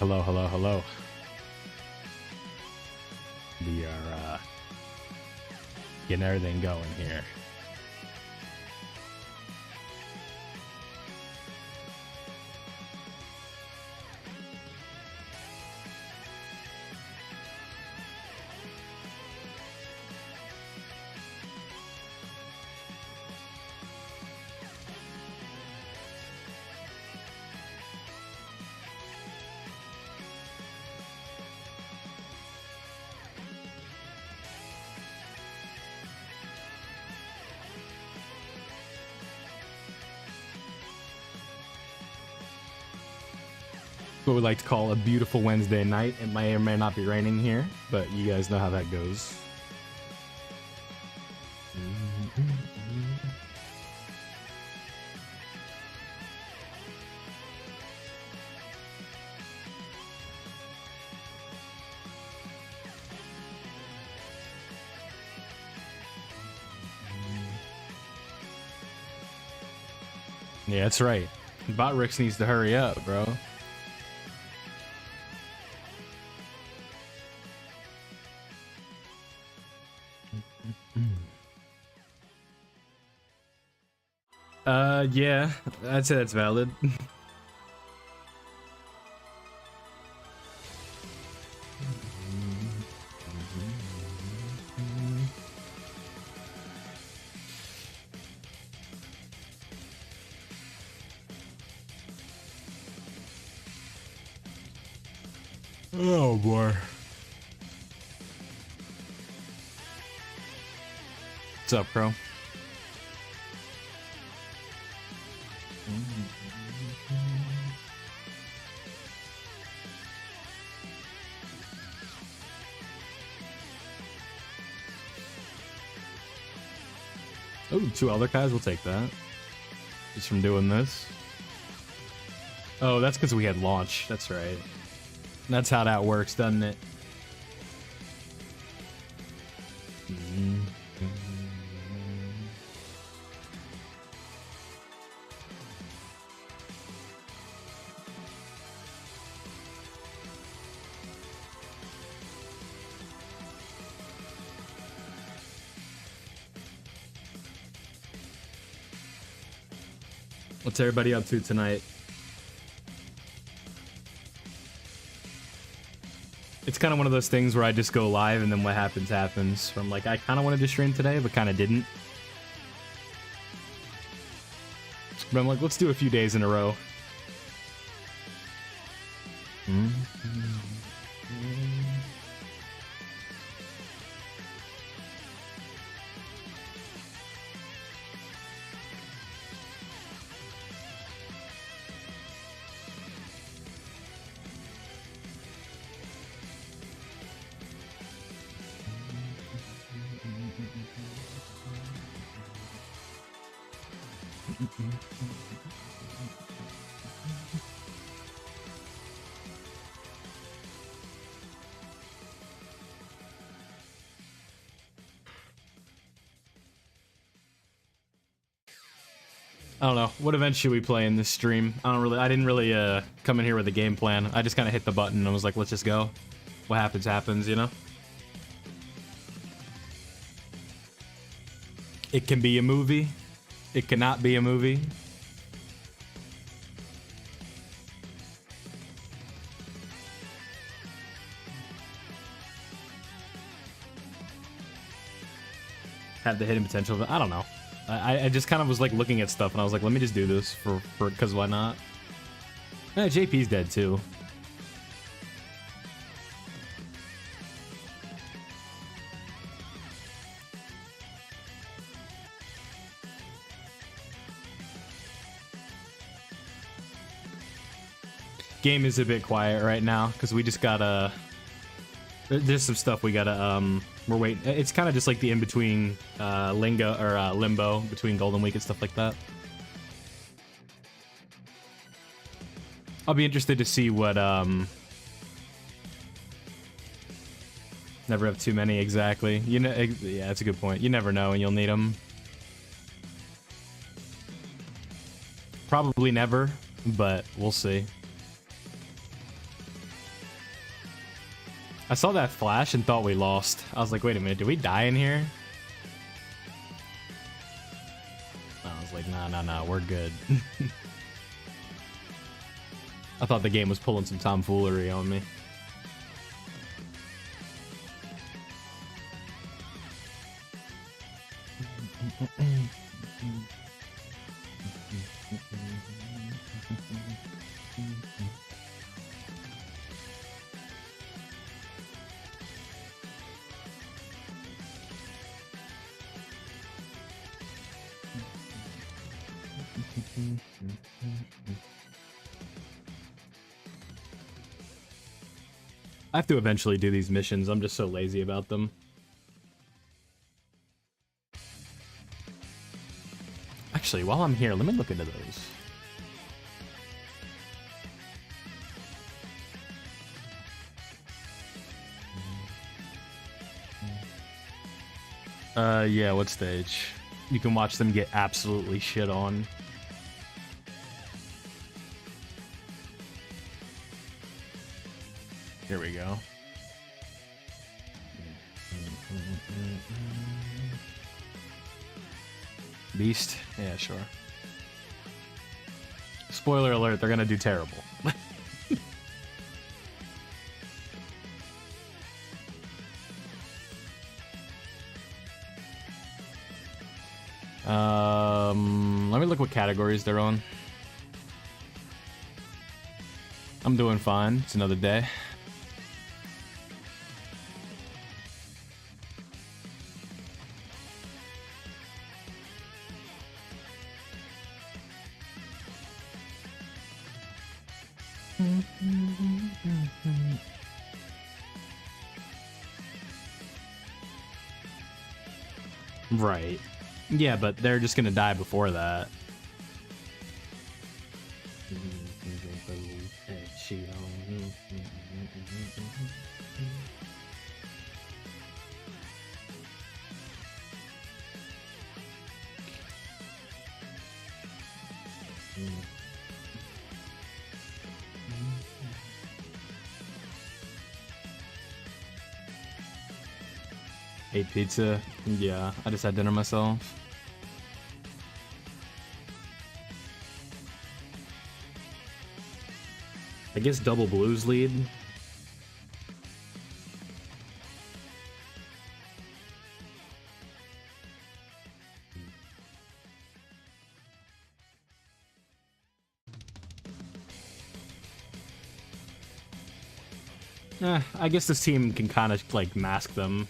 Hello, hello, hello. We are getting everything going here. What we like to call a beautiful Wednesday night. It may or may not be raining here, but you guys know how that goes. Yeah, that's right. Botrix needs to hurry up, bro. Yeah, I'd say that's valid. Oh boy. What's up, bro? Oh, 2 Elder Kais, we'll take that. Just from doing this. Oh, that's because we had launch. That's right. That's how that works, doesn't it? What's everybody up to tonight? It's kind of one of those things where I just go live and then what happens happens. From like, I kind of wanted to stream today, but kind of didn't. But I'm like, let's do a few days in a row. I don't know. What event should we play in this stream? I didn't really come in here with a game plan. I just kind of hit the button and was like, let's just go. What happens, happens, you know? It can be a movie. It cannot be a movie. Have the hidden potential, but I don't know. I just kind of was like looking at stuff and I was like, let me just do this for because why not? Yeah, JP's dead too. Game is a bit quiet right now because we just gotta. There's some stuff we gotta we're waiting. It's kind of just like the in between limbo between Golden Week and stuff like that. I'll be interested to see what never have too many exactly. You know, yeah, that's a good point. You never know and you'll need them. Probably never, but we'll see. I saw that flash and thought we lost. I was like, wait a minute, did we die in here? I was like, nah, we're good. I thought the game was pulling some tomfoolery on me. I have to eventually do these missions. I'm just so lazy about them. Actually, while I'm here, let me look into those. Yeah, what stage? You can watch them get absolutely shit on. Here we go. Beast? Yeah, sure. Spoiler alert, they're gonna do terrible. Let me look what categories they're on. I'm doing fine. It's another day. Right. Yeah, but they're just gonna die before that. Ate pizza. Yeah, I just had dinner myself. I guess double blues lead. I guess this team can kind of like mask them.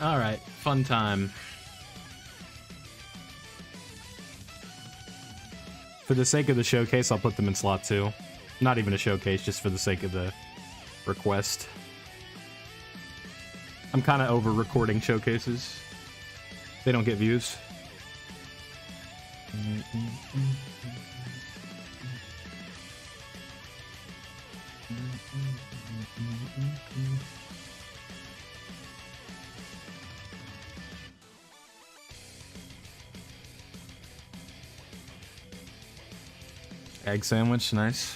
All right, fun time. For the sake of the showcase, I'll put them in slot 2. Not even a showcase, just for the sake of the request. I'm kind of over recording showcases. They don't get views. Egg sandwich, nice.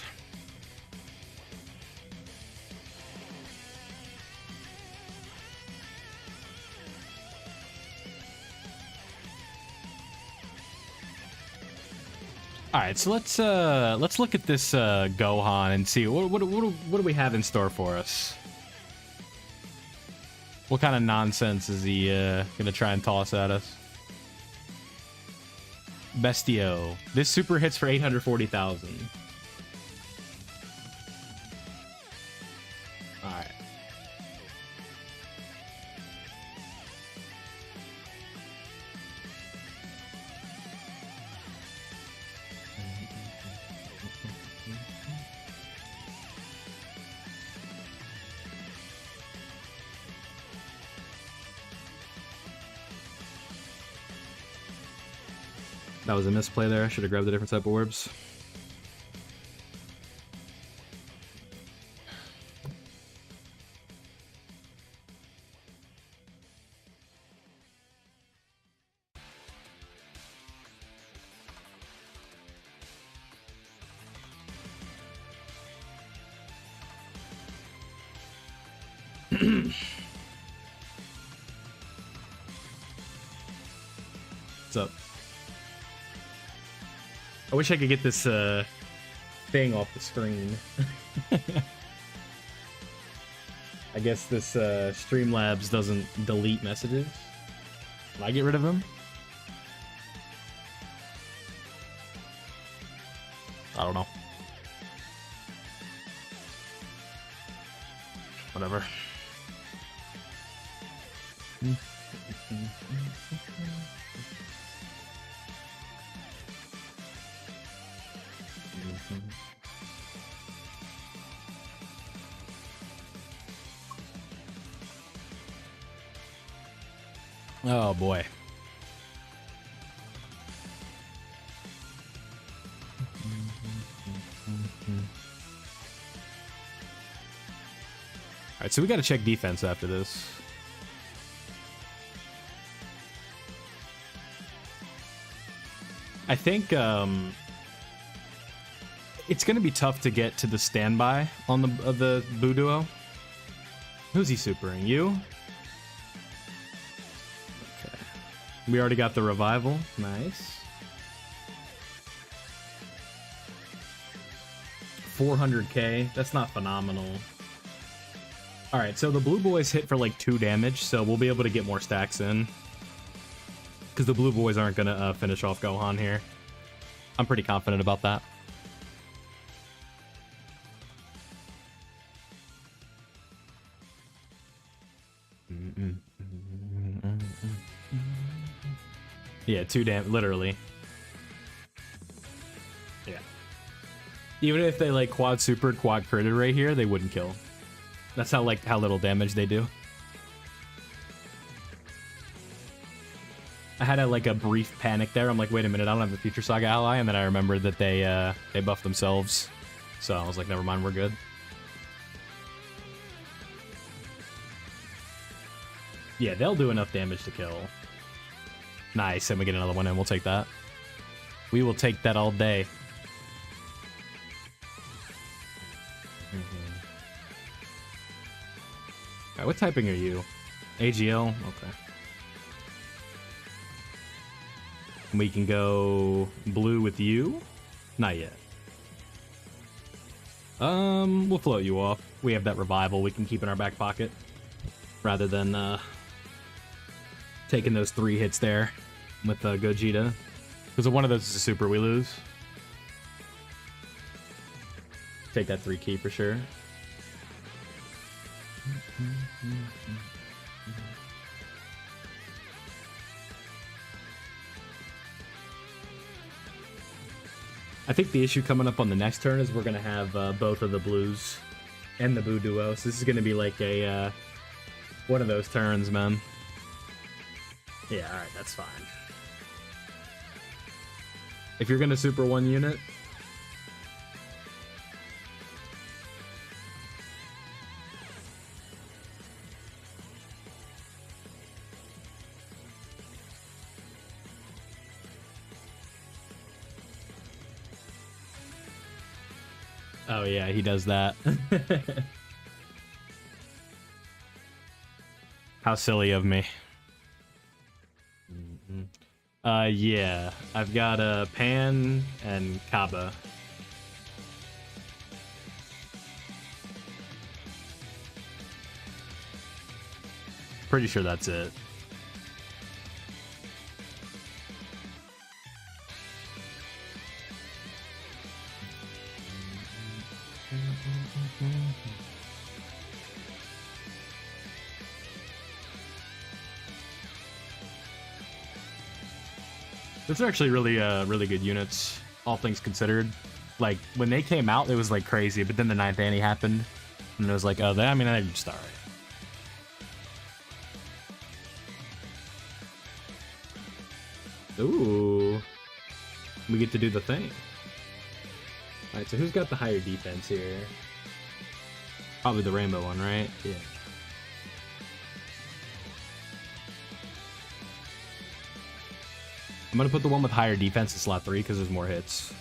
All right, so let's look at this Gohan and see what do we have in store for us. What kind of nonsense is he gonna try and toss at us? Bestio. This super hits for 840,000. Alright. That was a misplay there. I should have grabbed a different type of orbs. What's up? I wish I could get this thing off the screen. I guess this Streamlabs doesn't delete messages. Can I get rid of them? I don't know. Whatever. Oh boy. Alright, so we gotta check defense after this. I think it's gonna be tough to get to the standby on the Boo Duo. Who's he supering? You? Okay. We already got the revival. Nice. 400k. That's not phenomenal. Alright, so the blue boys hit for like 2 damage, so we'll be able to get more stacks in. Because the blue boys aren't gonna finish off Gohan here. I'm pretty confident about that. Yeah, 2 damage, literally. Yeah. Even if they like quad super, quad critted right here, they wouldn't kill. That's how little damage they do. I had a brief panic there. I'm like, wait a minute, I don't have the Future Saga ally, and then I remembered that they buffed themselves. So I was like, never mind, we're good. Yeah, they'll do enough damage to kill. Nice, and we get another one in. We'll take that. We will take that all day. Alright, what typing are you? AGL? Okay. We can go blue with you? Not yet. We'll float you off. We have that revival we can keep in our back pocket. Rather than, taking those 3 hits there with Gogeta. Because if one of those is a super, we lose. Take that 3 key for sure. I think the issue coming up on the next turn is we're going to have both of the blues and the Boo Duo. So this is going to be like a one of those turns, man. Yeah, alright, that's fine. If you're going to super 1 unit... Oh yeah, he does that. How silly of me. Yeah, I've got Pan and Kaba. Pretty sure that's it. Those are actually really good units, all things considered. Like, when they came out, it was, like, crazy, but then the 9th Annie happened, and it was like, oh, I mean, they're just alright. Ooh. We get to do the thing. Alright, so who's got the higher defense here? Probably the rainbow one, right? Yeah. I'm gonna put the one with higher defense in slot 3 because there's more hits.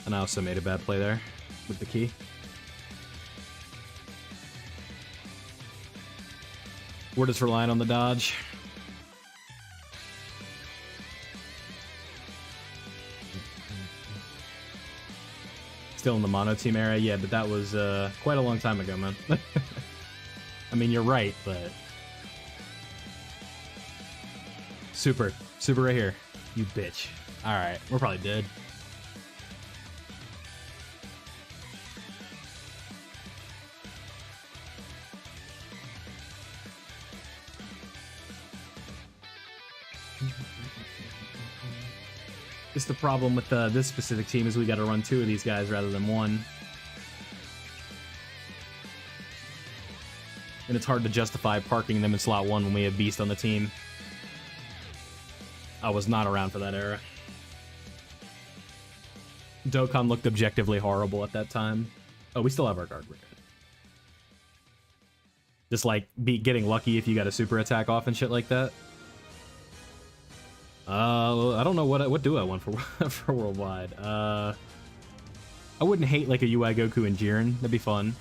And I also made a bad play there with the key. We're just relying on the dodge. Still in the mono team era? Yeah, but that was quite a long time ago, man. I mean, you're right, but... Super. Super right here. You bitch. Alright, we're probably dead. Just the problem with this specific team is we got to run 2 of these guys rather than 1. And it's hard to justify parking them in slot 1 when we have Beast on the team. I was not around for that era. Dokkan looked objectively horrible at that time. Oh, we still have our guard. Just like getting lucky if you got a super attack off and shit like that. I don't know what do I want for for worldwide. I wouldn't hate like a UI Goku and Jiren. That'd be fun.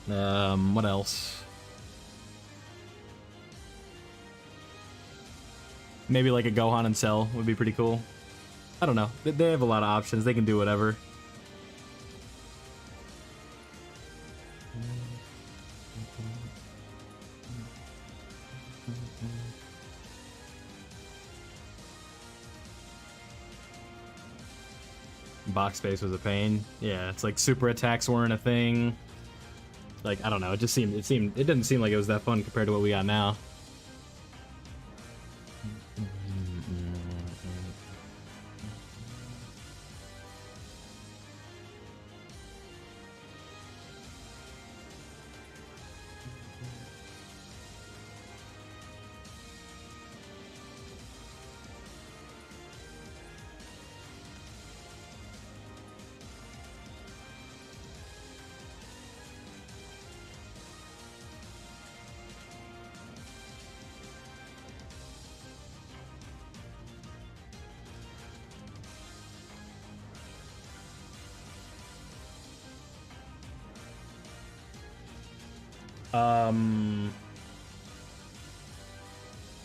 What else? Maybe like a Gohan and Cell would be pretty cool. I don't know. They have a lot of options. They can do whatever. Box space was a pain. Yeah, it's like super attacks weren't a thing. Like, I don't know, it didn't seem like it was that fun compared to what we got now.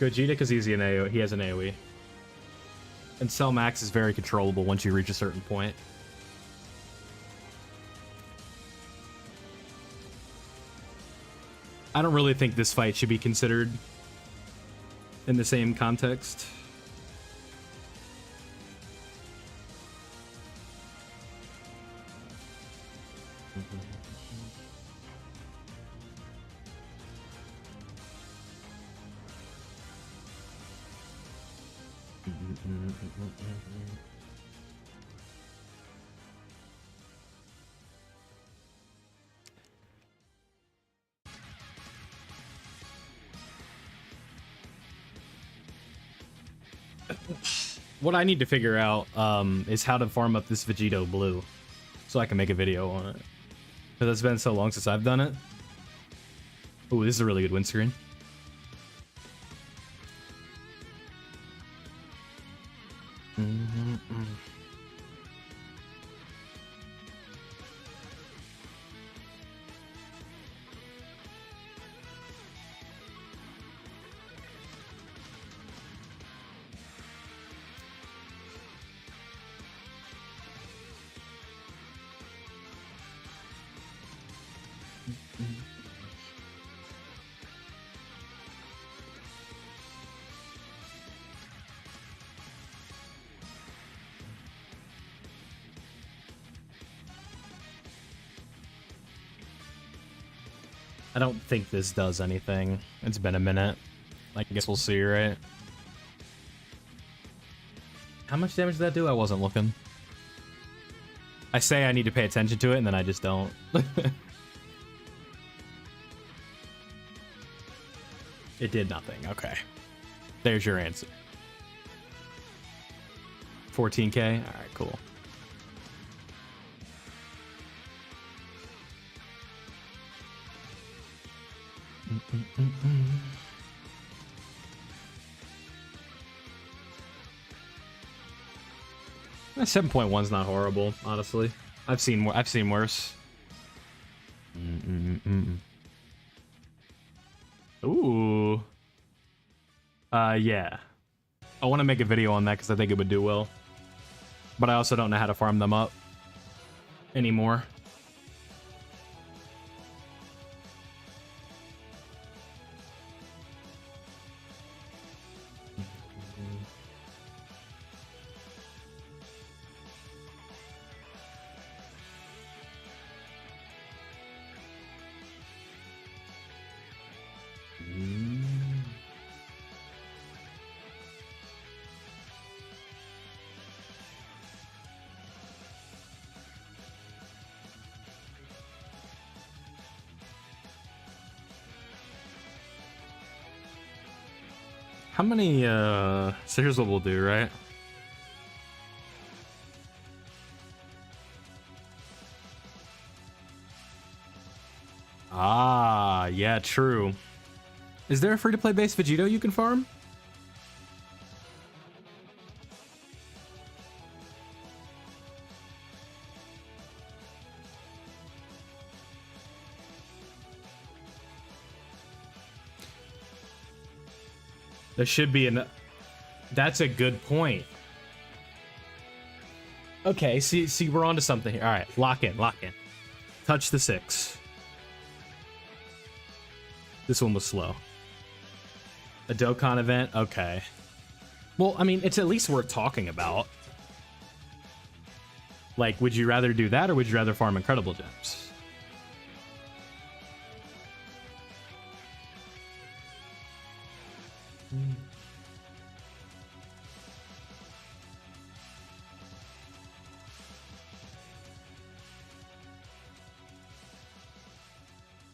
Gogeta, because he has an AoE. And Cell Max is very controllable once you reach a certain point. I don't really think this fight should be considered in the same context. What I need to figure out is how to farm up this Vegito blue so I can make a video on it. Because it's been so long since I've done it. Ooh, this is a really good windscreen. I don't think this does anything. It's been a minute. I guess we'll see, right? How much damage did that do? I wasn't looking. I say I need to pay attention to it, and then I just don't. It did nothing. Okay. There's your answer. 14K? All right, cool. That 7.1's not horrible, honestly. I've seen worse. Ooh. Yeah. I want to make a video on that because I think it would do well. But I also don't know how to farm them up anymore. How many, so here's what we'll do, right? Ah, yeah, true. Is there a free-to-play base Vegito you can farm? There should be an... That's a good point. Okay, see, we're onto something here. All right, lock in. Touch the 6. This one was slow. A Dokkan event? Okay. Well, I mean, it's at least worth talking about. Like, would you rather do that or would you rather farm Incredible Gems?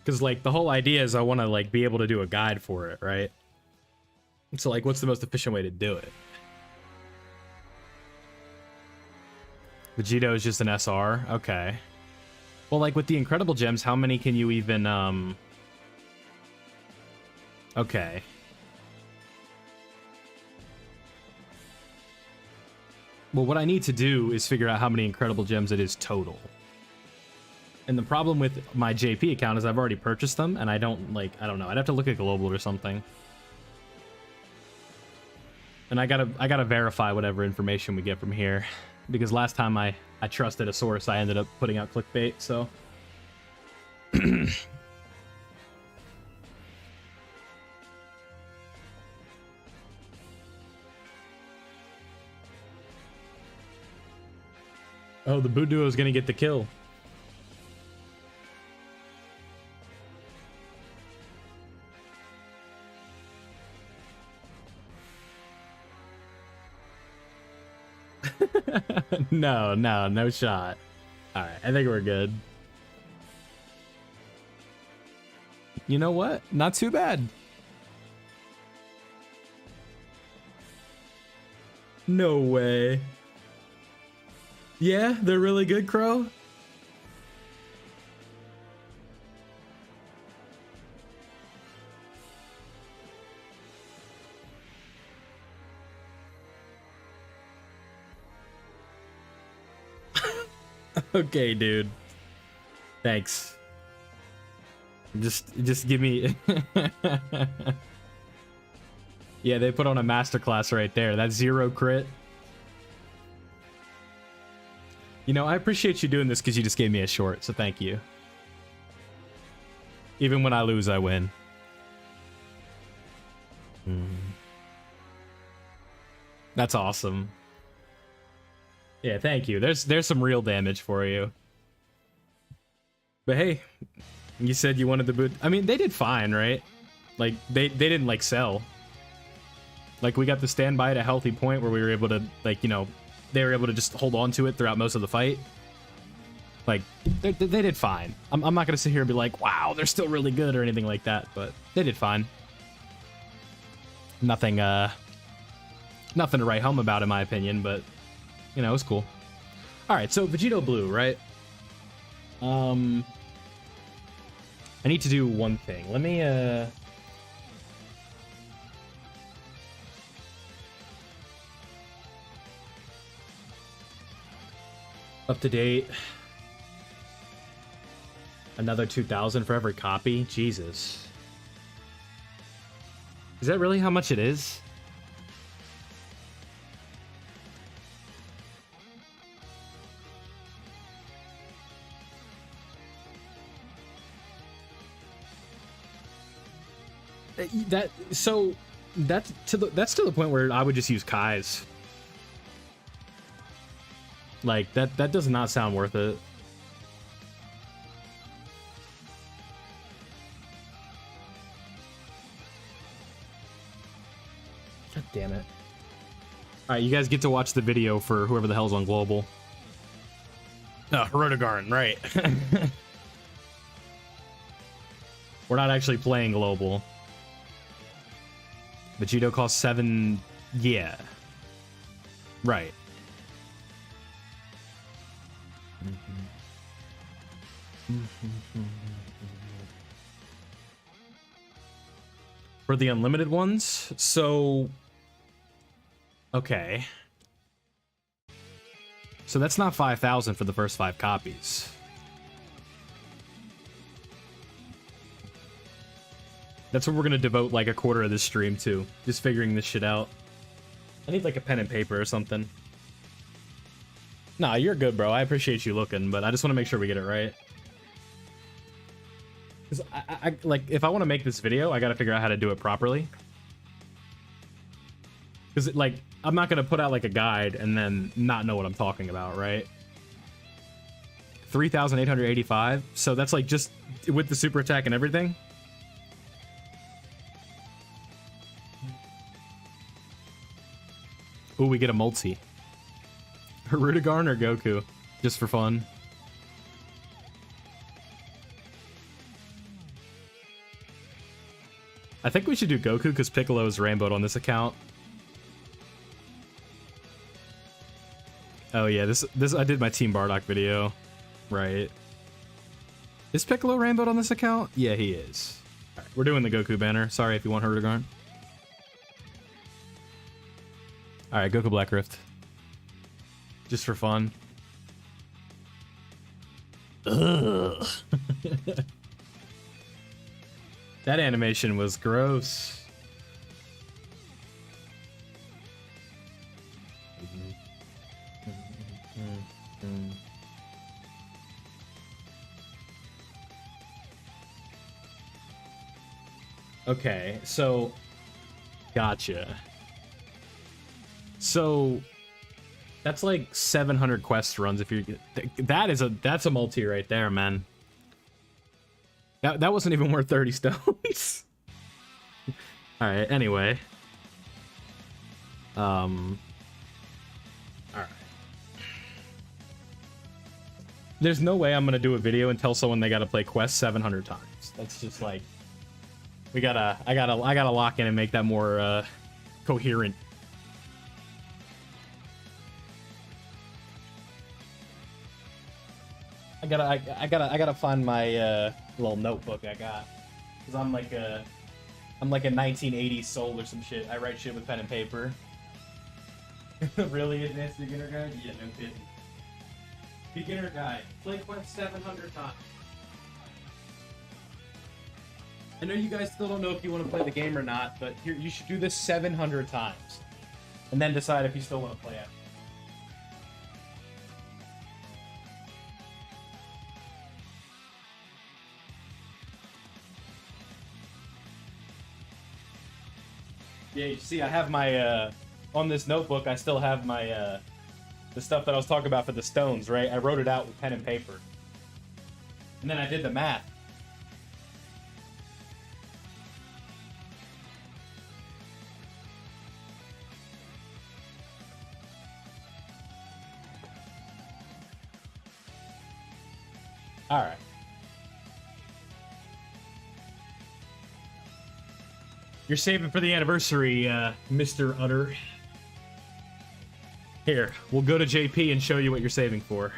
Because, like, the whole idea is I want to, like, be able to do a guide for it, right? So, like, what's the most efficient way to do it? Vegito is just an SR? Okay. Well, like, with the Incredible Gems, how many can you even, Okay. Well, what I need to do is figure out how many Incredible Gems it is total. And the problem with my JP account is I've already purchased them, and I don't, like, I don't know. I'd have to look at Global or something. And I gotta verify whatever information we get from here. Because last time I trusted a source, I ended up putting out clickbait, so... Oh, the Boot Duo is gonna get the kill. No shot. All right, I think we're good. You know what? Not too bad. No way. Yeah, they're really good, Crow. Okay, dude. Thanks. Just give me... Yeah, they put on a masterclass right there. That's 0 crit. You know, I appreciate you doing this because you just gave me a short, so thank you. Even when I lose, I win. That's awesome. Yeah, thank you. There's some real damage for you. But hey, you said you wanted the boot. I mean, they did fine, right? Like, they didn't, like, sell. Like, we got the standby at a healthy point where we were able to, like, you know, they were able to just hold on to it throughout most of the fight. Like, they did fine. I'm not going to sit here and be like, wow, they're still really good or anything like that, but they did fine. Nothing, nothing to write home about in my opinion, but, you know, it was cool. Alright, so Vegito Blue, right? I need to do one thing. Let me, up to date. Another 2,000 for every copy? Jesus. Is that really how much it is? That's to the point where I would just use Kai's. Like that does not sound worth it. God damn it. Alright, you guys get to watch the video for whoever the hell's on Global. Oh, Rotogarn, right. We're not actually playing Global. Vegito costs 7... Yeah. Right. For the unlimited ones? So... Okay. So that's not 5,000 for the first 5 copies. That's what we're gonna devote like a quarter of this stream to. Just figuring this shit out. I need like a pen and paper or something. Nah, you're good, bro. I appreciate you looking, but I just want to make sure we get it right. Because I like, if I want to make this video, I gotta figure out how to do it properly. Because, like, I'm not gonna put out, like, a guide and then not know what I'm talking about, right? 3,885? So that's, like, just with the super attack and everything? Ooh, we get a multi. Rudigarn or Goku? Just for fun. I think we should do Goku because Piccolo is rainbowed on this account. Oh yeah, this I did my Team Bardock video. Right. Is Piccolo rainbowed on this account? Yeah, he is. Alright, we're doing the Goku banner. Sorry if you want Rudigarn. Alright, Goku Black Rift. Just for fun. Ugh. That animation was gross. Okay, so gotcha. So that's like 700 quest runs if you that's a multi right there, man. That wasn't even worth 30 stones. All right, anyway. All right. There's no way I'm gonna do a video and tell someone they gotta play quest 700 times. That's just like, I gotta lock in and make that more coherent. I gotta find my little notebook I got, because I'm like a 1980s soul or some shit. I write shit with pen and paper. Really, advanced beginner guide? Yeah, no kidding. Beginner guide. Play quest 700 times. I know you guys still don't know if you want to play the game or not, but here, you should do this 700 times, and then decide if you still want to play it. Yeah, you see, I have my, on this notebook, I still have my, the stuff that I was talking about for the stones, right? I wrote it out with pen and paper. And then I did the math. All right. You're saving for the anniversary, Mr. Utter. Here, we'll go to JP and show you what you're saving for.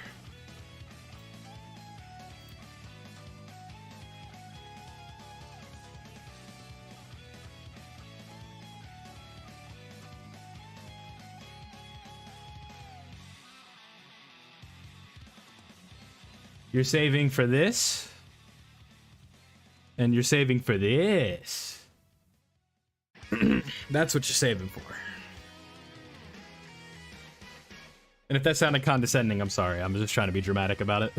You're saving for this. And you're saving for this. That's what you're saving for. And if that sounded condescending, I'm sorry. I'm just trying to be dramatic about it.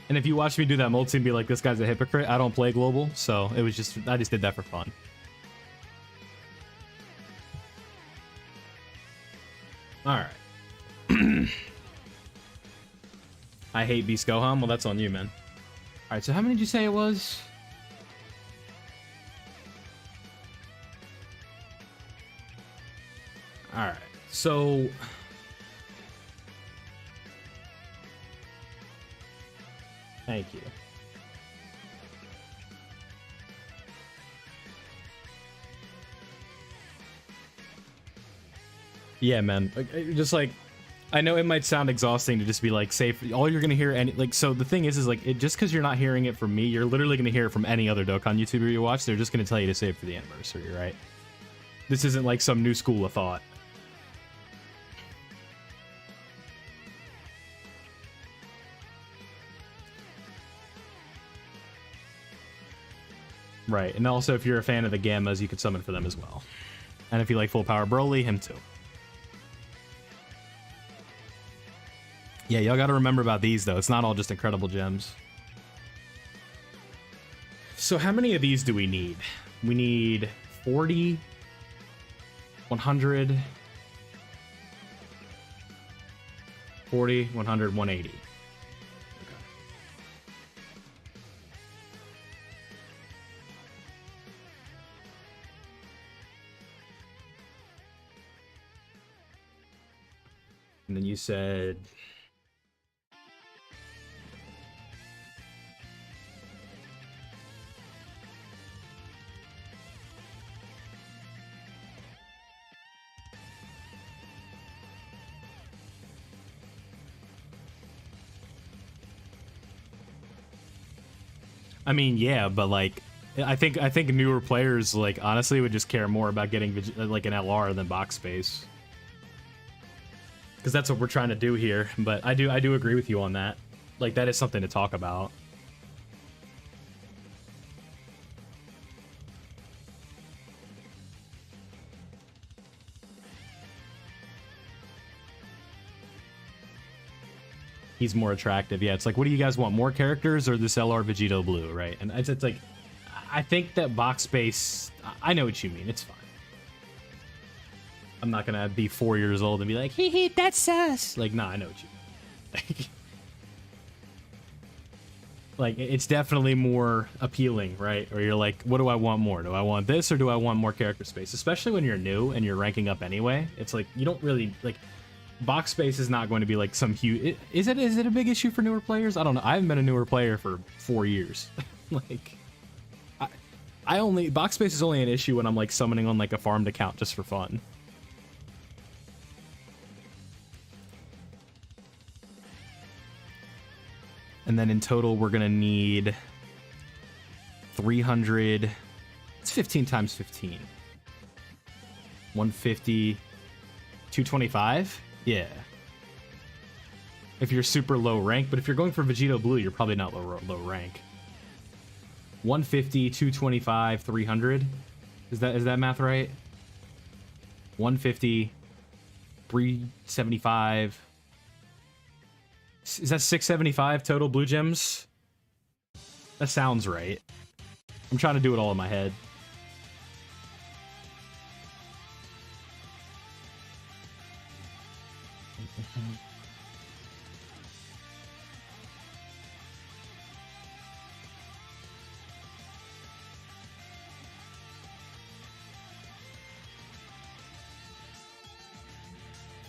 And if you watch me do that multi and be like, this guy's a hypocrite, I don't play global, so it was just, I just did that for fun. Alright. I hate Beast Gohan. Well, that's on you, man. Alright, so how many did you say it was? Alright, so... Thank you. Yeah, man. Just like, I know it might sound exhausting to just be like, safe. All you're gonna hear, any like, so the thing is like, just because you're not hearing it from me, you're literally gonna hear it from any other Dokkan YouTuber you watch. They're just gonna tell you to save for the anniversary, right? This isn't like some new school of thought. Right, and also if you're a fan of the Gammas, you could summon for them as well. And if you like full power Broly, him too. Yeah, y'all gotta remember about these though. It's not all just incredible gems. So how many of these do we need? We need 40, 100, 40, 100, 180. And then you said... I mean, yeah, but like, I think newer players, like, honestly would just care more about getting like an LR than box space. Because that's what we're trying to do here, but I do agree with you on that. Like, that is something to talk about. He's more attractive. Yeah, it's like, what do you guys want? More characters or this LR Vegito Blue, right? And it's like, I think that box space, I know what you mean. It's fine. I'm not gonna be 4 years old and be like, hee, that's sus. Like, nah, I know what you mean. Like, it's definitely more appealing, right? Or you're like, what do I want more? Do I want this or do I want more character space? Especially when you're new and you're ranking up anyway. It's like, you don't really, like, box space is not going to be like some huge... Is it a big issue for newer players? I don't know. I haven't been a newer player for 4 years. Like, I only... Box space is only an issue when I'm, like, summoning on, like, a farmed account just for fun. And then in total, we're going to need 300... It's 15 times 15. 150... 225? Yeah. If you're super low rank, but if you're going for Vegito Blue, you're probably not low rank. 150, 225, 300. Is that math right? 150, 375. Is that 675 total blue gems? That sounds right. I'm trying to do it all in my head.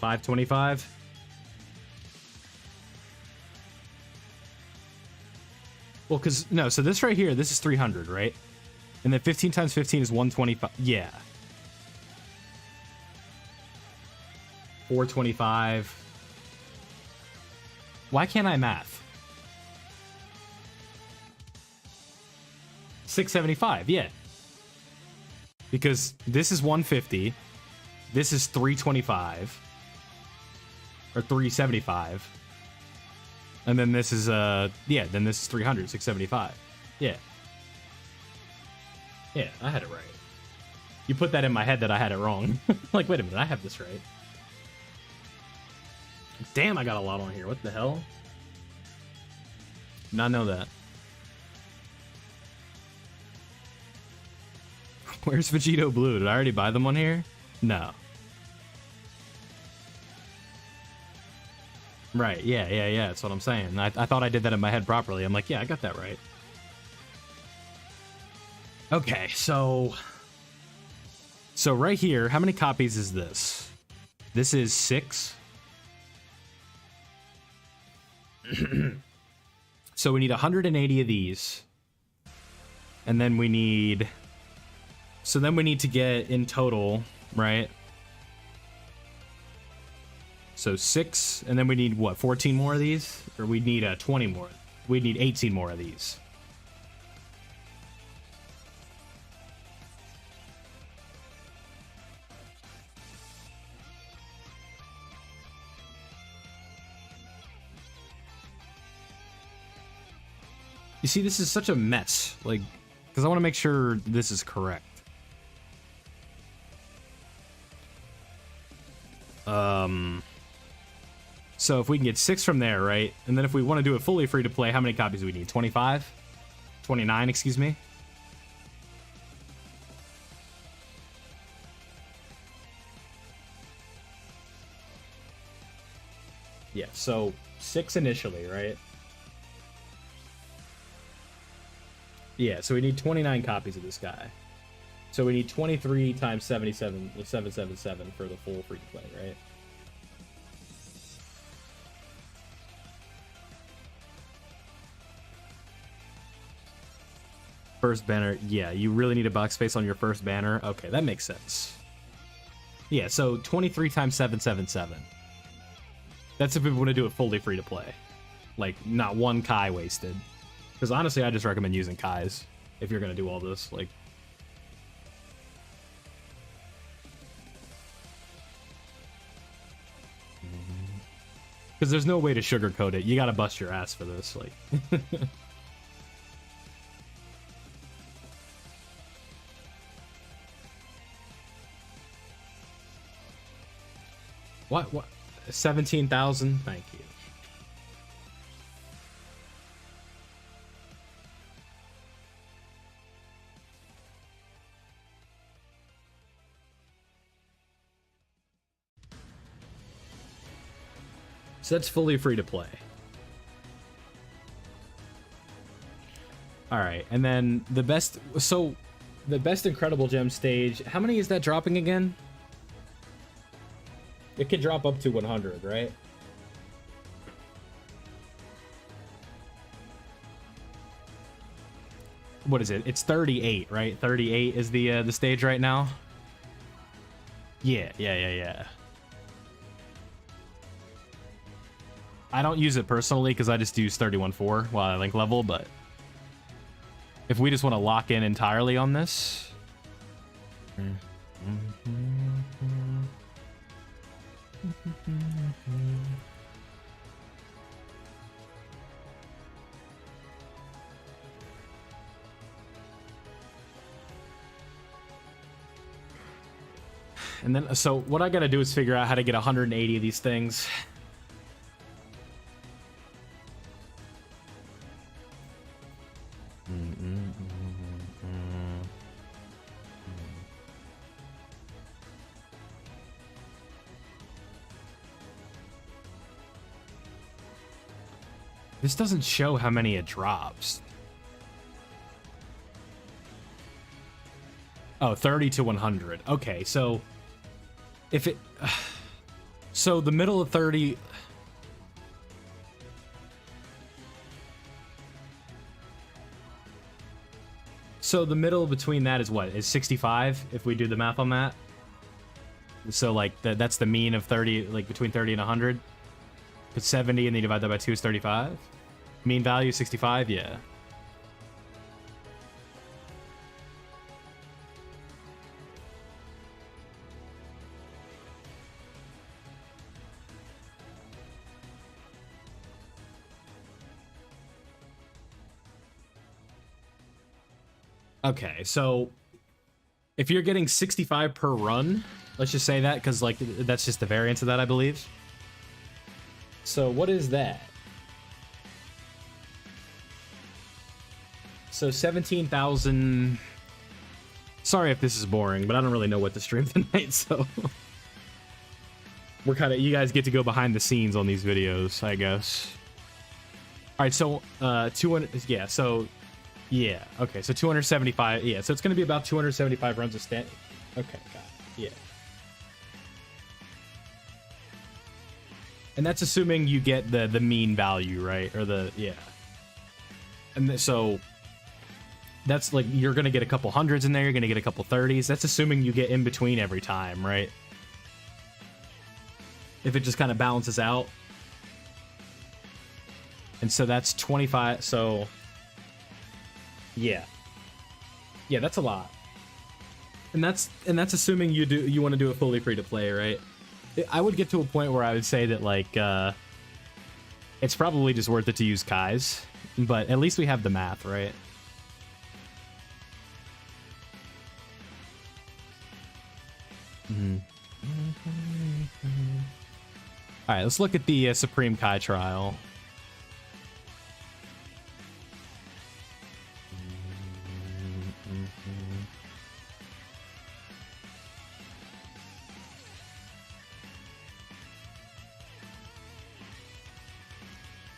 525. Well, because, no, so this right here, this is 300, right? And then 15 times 15 is 125. Yeah. 425. Why can't I math? 675, yeah. Because this is 150. This is 325. Or 375. And then this is, yeah, then this is 300, 675. Yeah. Yeah, I had it right. You put that in my head that I had it wrong. Like, wait a minute, I have this right. Damn, I got a lot on here. What the hell? Did not know that. Where's Vegito Blue? Did I already buy them on here? No. Right, yeah, that's what I'm saying. I thought I did that in my head properly. I'm like, yeah, I got that right. Okay, so right here, how many copies is this? This is 6. So we need 180 of these. And then we need... So then we need to get in total, right? So 6, and then we need, what, 14 more of these? Or we need 20 more. We need 18 more of these. You see, this is such a mess, like, because I want to make sure this is correct. So if we can get 6 from there, right? And then if we want to do it fully free to play, how many copies do we need? 25? 29, excuse me. Yeah, so 6 initially, right? Yeah, so we need 29 copies of this guy. So we need 23 times 77, 777 for the full free to play, right? First banner, yeah, you really need a box space on your first banner. Okay, that makes sense. Yeah, so 23 times 777. That's if we want to do it fully free to play. Like, not one Kai wasted. Because honestly, I just recommend using Kais if you're going to do all this. Like, because there's no way to sugarcoat it. You got to bust your ass for this. Like, what? 17,000? Thank you. So that's fully free to play. All right, and then the best. So the best Incredible Gem stage. How many is that dropping again? It can drop up to 100, right? What is it? It's 38, right? 38 is the stage right now. Yeah. I don't use it personally because I just use 31.4 while I link level, but if we just want to lock in entirely on this. And then, so what I gotta do is figure out how to get 180 of these things. This doesn't show how many it drops. Oh, 30 to 100. Okay, so if it... So the middle of 30. So the middle between that is what? Is 65 if we do the math on that? So like that's the mean of 30, like between 30 and 100. Put 70 and then you divide that by 2 is 35. Mean value 65, yeah. Okay, so if you're getting 65 per run, let's just say that, because like that's just the variance of that, I believe. So what is that? So 17,000. Sorry if this is boring, but I don't really know what to stream tonight, so we're kind of, you guys get to go behind the scenes on these videos, I guess. All right, so 200, yeah, so yeah, okay, so 275, yeah, so it's going to be about 275 runs of stat. Okay, got it, yeah. And that's assuming you get the mean value, right? Or the, yeah. And so that's like, you're going to get a couple hundreds in there, you're going to get a couple 30s. That's assuming you get in between every time, right? If it just kind of balances out. And so that's 25, so yeah. Yeah, that's a lot. And that's assuming you want to do it fully free to play, right? I would get to a point where I would say that like it's probably just worth it to use Kai's, but at least we have the math, right? Mm-hmm. All right, let's look at the Supreme Kai trial.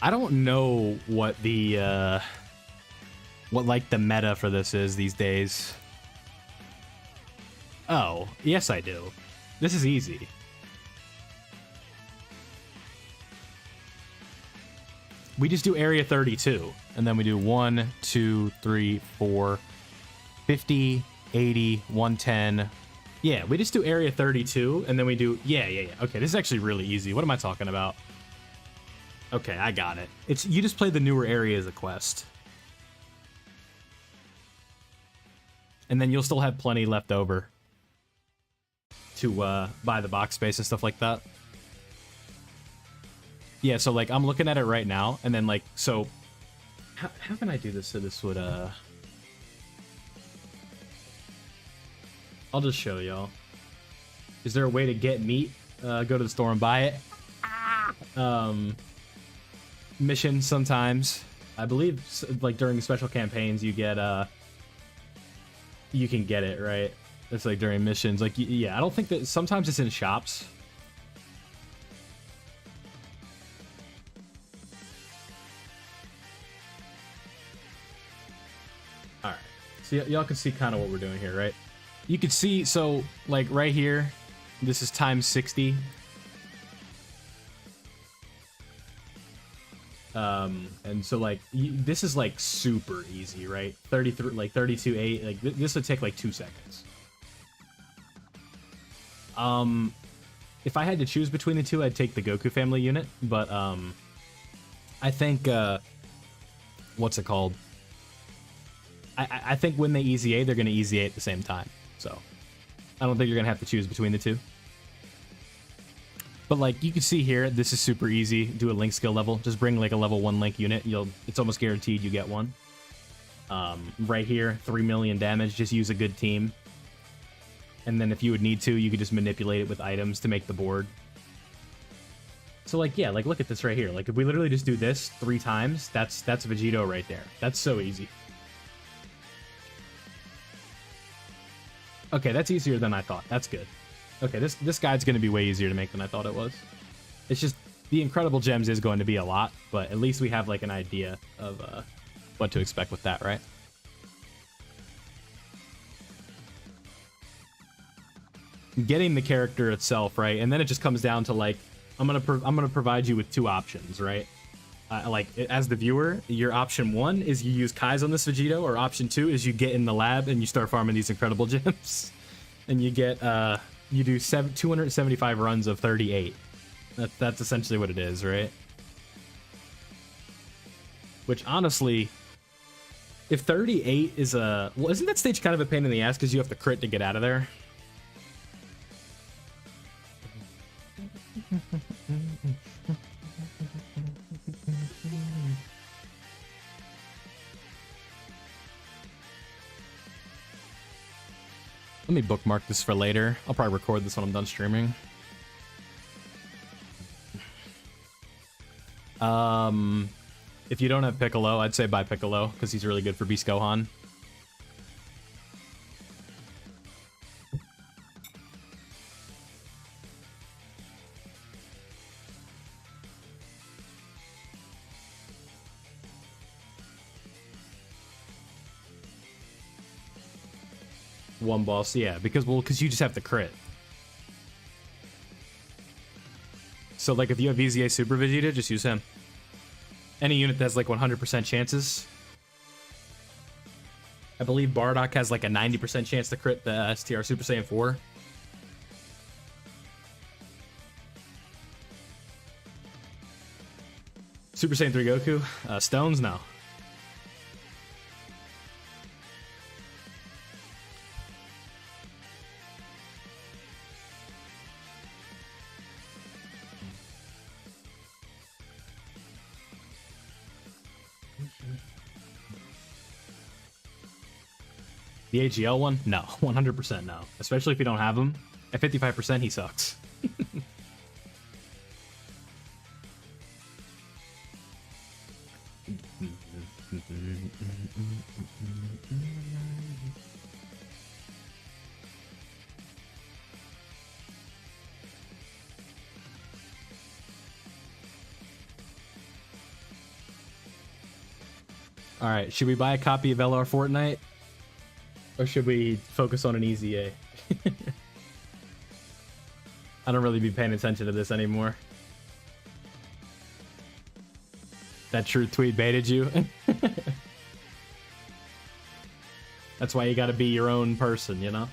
I don't know what the what like the meta for this is these days. Oh, yes I do. This is easy. We just do area 32 and then we do 1, 2, 3, 4, 50, 80, 110. Yeah, we just do area 32 and then we do yeah. Okay, this is actually really easy. What am I talking about? Okay, I got it. It's you just play the newer area as a quest. And then you'll still have plenty left over to buy the box space and stuff like that. Yeah, so like I'm looking at it right now and then like so how can I do this so this would I'll just show y'all. Is there a way to get meat? Go to the store and buy it. Missions sometimes, I believe, like during special campaigns you get you can get it, right? It's like during missions, like yeah, I don't think that sometimes it's in shops. All right, so y'all can see kind of what we're doing here, right? You can see, so like right here, this is times 60. And so like this is like super easy, right? 33, like 32, 8, like this would take like 2 seconds. If I had to choose between the two, I'd take the Goku family unit, but I think what's it called? I think when they easy A, they're gonna easy A at the same time. So I don't think you're gonna have to choose between the two. But like you can see here, this is super easy. Do a link skill level. Just bring like a level 1 link unit. It's almost guaranteed you get one. Right here, 3 million damage. Just use a good team. And then if you would need to, you could just manipulate it with items to make the board. So like yeah, like look at this right here. Like if we literally just do this 3 times, that's Vegito right there. That's so easy. Okay, that's easier than I thought. That's good. Okay, this guide's going to be way easier to make than I thought it was. It's just, the Incredible Gems is going to be a lot, but at least we have like an idea of what to expect with that, right? getting the character itself, right? And then it just comes down to like, I'm gonna provide you with two options, right? Like as the viewer, your option one is you use Kai's on this Vegito, or option two is you get in the lab and you start farming these incredible gems, and you get you do 275 runs of 38. That's essentially what it is, right? Which honestly, if 38 is a... Well, isn't that stage kind of a pain in the ass because you have to crit to get out of there? Let me bookmark this for later. I'll probably record this when I'm done streaming. If you don't have Piccolo, I'd say buy Piccolo, because he's really good for Beast Gohan. One boss, yeah, because you just have to crit. So like if you have VZA Super Vegeta, just use him. Any unit that has like 100% chances. I believe Bardock has like a 90% chance to crit the STR Super Saiyan 4. Super Saiyan 3 Goku? Stones? No. The AGL one? No. 100% no. Especially if you don't have him. At 55%, he sucks. Alright, should we buy a copy of LR Fortnite? Or should we focus on an easy A? I don't really be paying attention to this anymore. That truth tweet baited you? That's why you gotta be your own person, you know?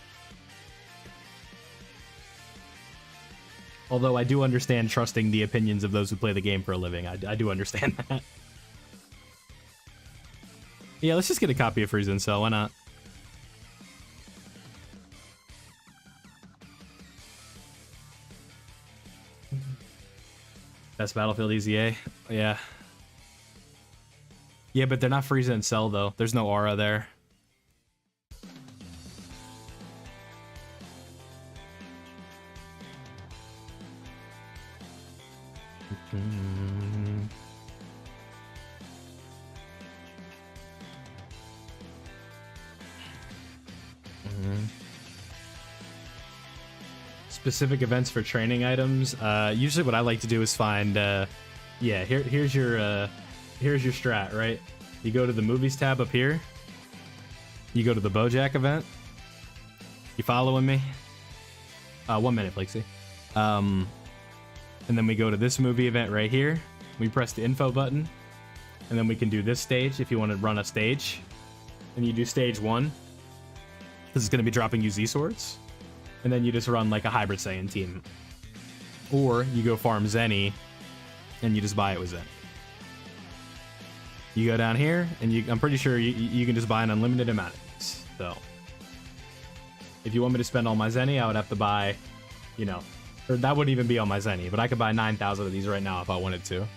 Although I do understand trusting the opinions of those who play the game for a living. I do understand that. Yeah, let's just get a copy of Frieza and Cell, why not? Best Battlefield Easy A. Yeah. Yeah, but they're not Frieza and Cell, though. There's no aura there. Specific events for training items. Usually what I like to do is find yeah, here's your strat, right? You go to the movies tab up here, you go to the Bojack event, you following me? 1 minute, Flakesy. And then we go to this movie event right here, we press the info button, and then we can do this stage if you want to run a stage, and you do stage 1 because it's going to be dropping you Z swords. And then you just run like a Hybrid Saiyan team. Or you go farm Zenny, and you just buy it with Zen. You go down here, and I'm pretty sure you can just buy an unlimited amount of these. So, if you want me to spend all my Zenny, I would have to buy, you know, or that wouldn't even be all my Zenny, but I could buy 9,000 of these right now if I wanted to.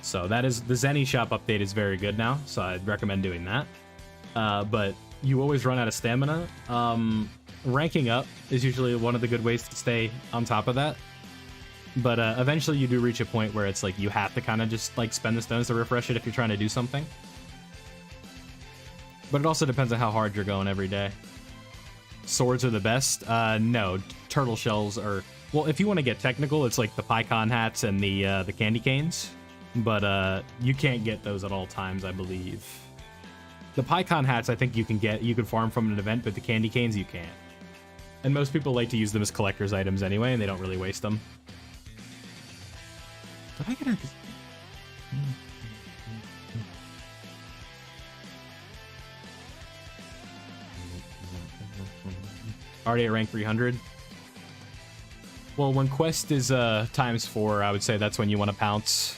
So that is, the Zenny shop update is very good now, so I'd recommend doing that. But you always run out of stamina. Ranking up is usually one of the good ways to stay on top of that. But eventually you do reach a point where it's like you have to kind of just like spend the stones to refresh it if you're trying to do something. But it also depends on how hard you're going every day. Swords are the best? No, turtle shells are... Well, if you want to get technical, it's like the Pycon hats and the candy canes. but you can't get those at all times, I believe. The PyCon hats, I think you can farm from an event, but the candy canes you can't. And most people like to use them as collector's items anyway, and they don't really waste them. Did I get her? Already at rank 300. Well, when quest is times 4, I would say that's when you want to pounce.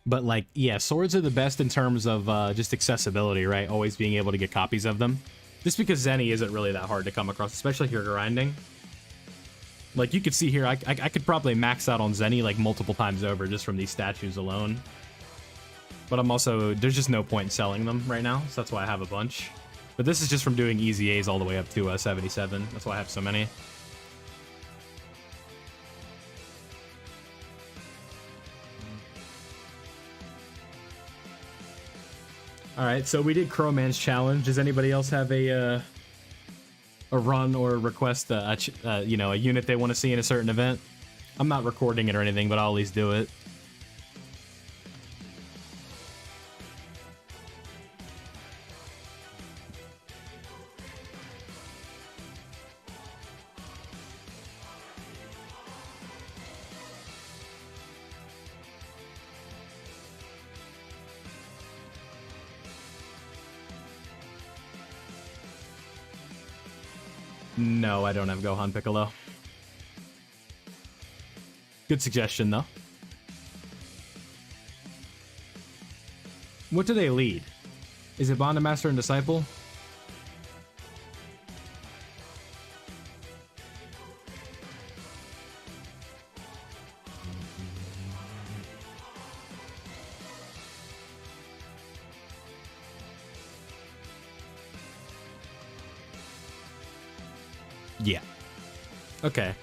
But, like, yeah, swords are the best in terms of just accessibility, right? Always being able to get copies of them. Just because Zenny isn't really that hard to come across, especially if you're grinding. Like, you could see here, I could probably max out on Zenny, like, multiple times over just from these statues alone. But I'm also... there's just no point in selling them right now, so that's why I have a bunch. But this is just from doing easy A's all the way up to 77. That's why I have so many. Alright, so we did Crowman's challenge. Does anybody else have a run or request, you know, a unit they want to see in a certain event? I'm not recording it or anything, but I'll at least do it. No, I don't have Gohan Piccolo. Good suggestion, though. What do they lead? Is it Bond, Master, and Disciple? Yeah. Okay.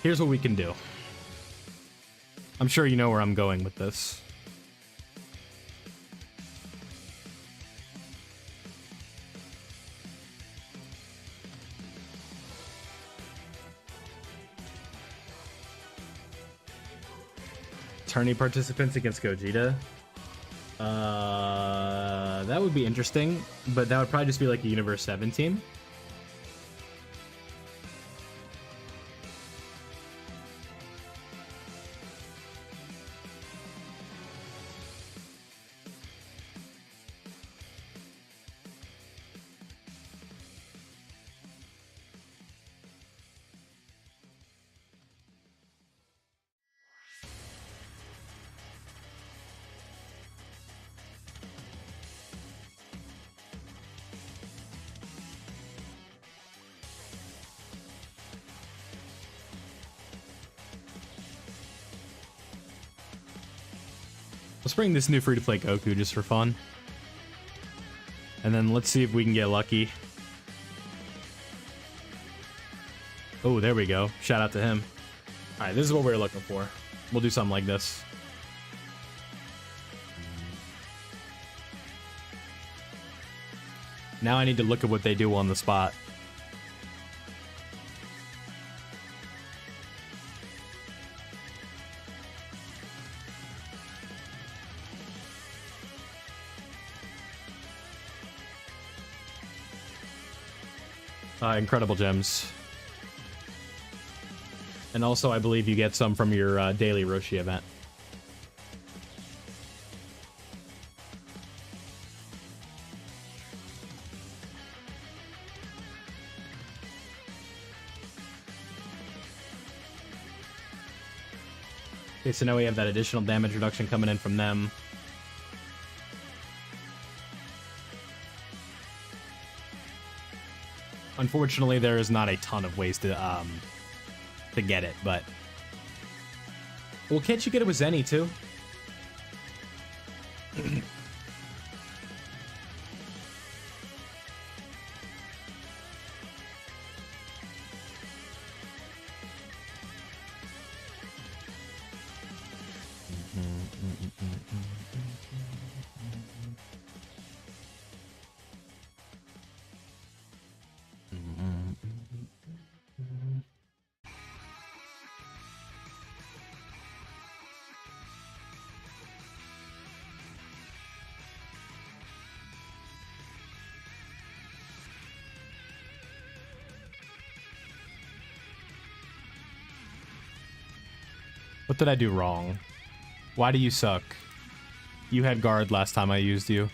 Here's what we can do. I'm sure you know where I'm going with this. Tourney participants against Gogeta. That would be interesting, but that would probably just be like a Universe 7 team. Let's bring this new free-to-play Goku just for fun. And then let's see if we can get lucky. Oh, there we go. Shout out to him. Alright, this is what we were looking for. We'll do something like this. Now I need to look at what they do on the spot. Incredible gems. And also, I believe you get some from your daily Roshi event. Okay, so now we have that additional damage reduction coming in from them. Unfortunately, there is not a ton of ways to get it, but... Well, can't you get it with Zenny, too? What did I do wrong? Why do you suck? You had guard last time I used you.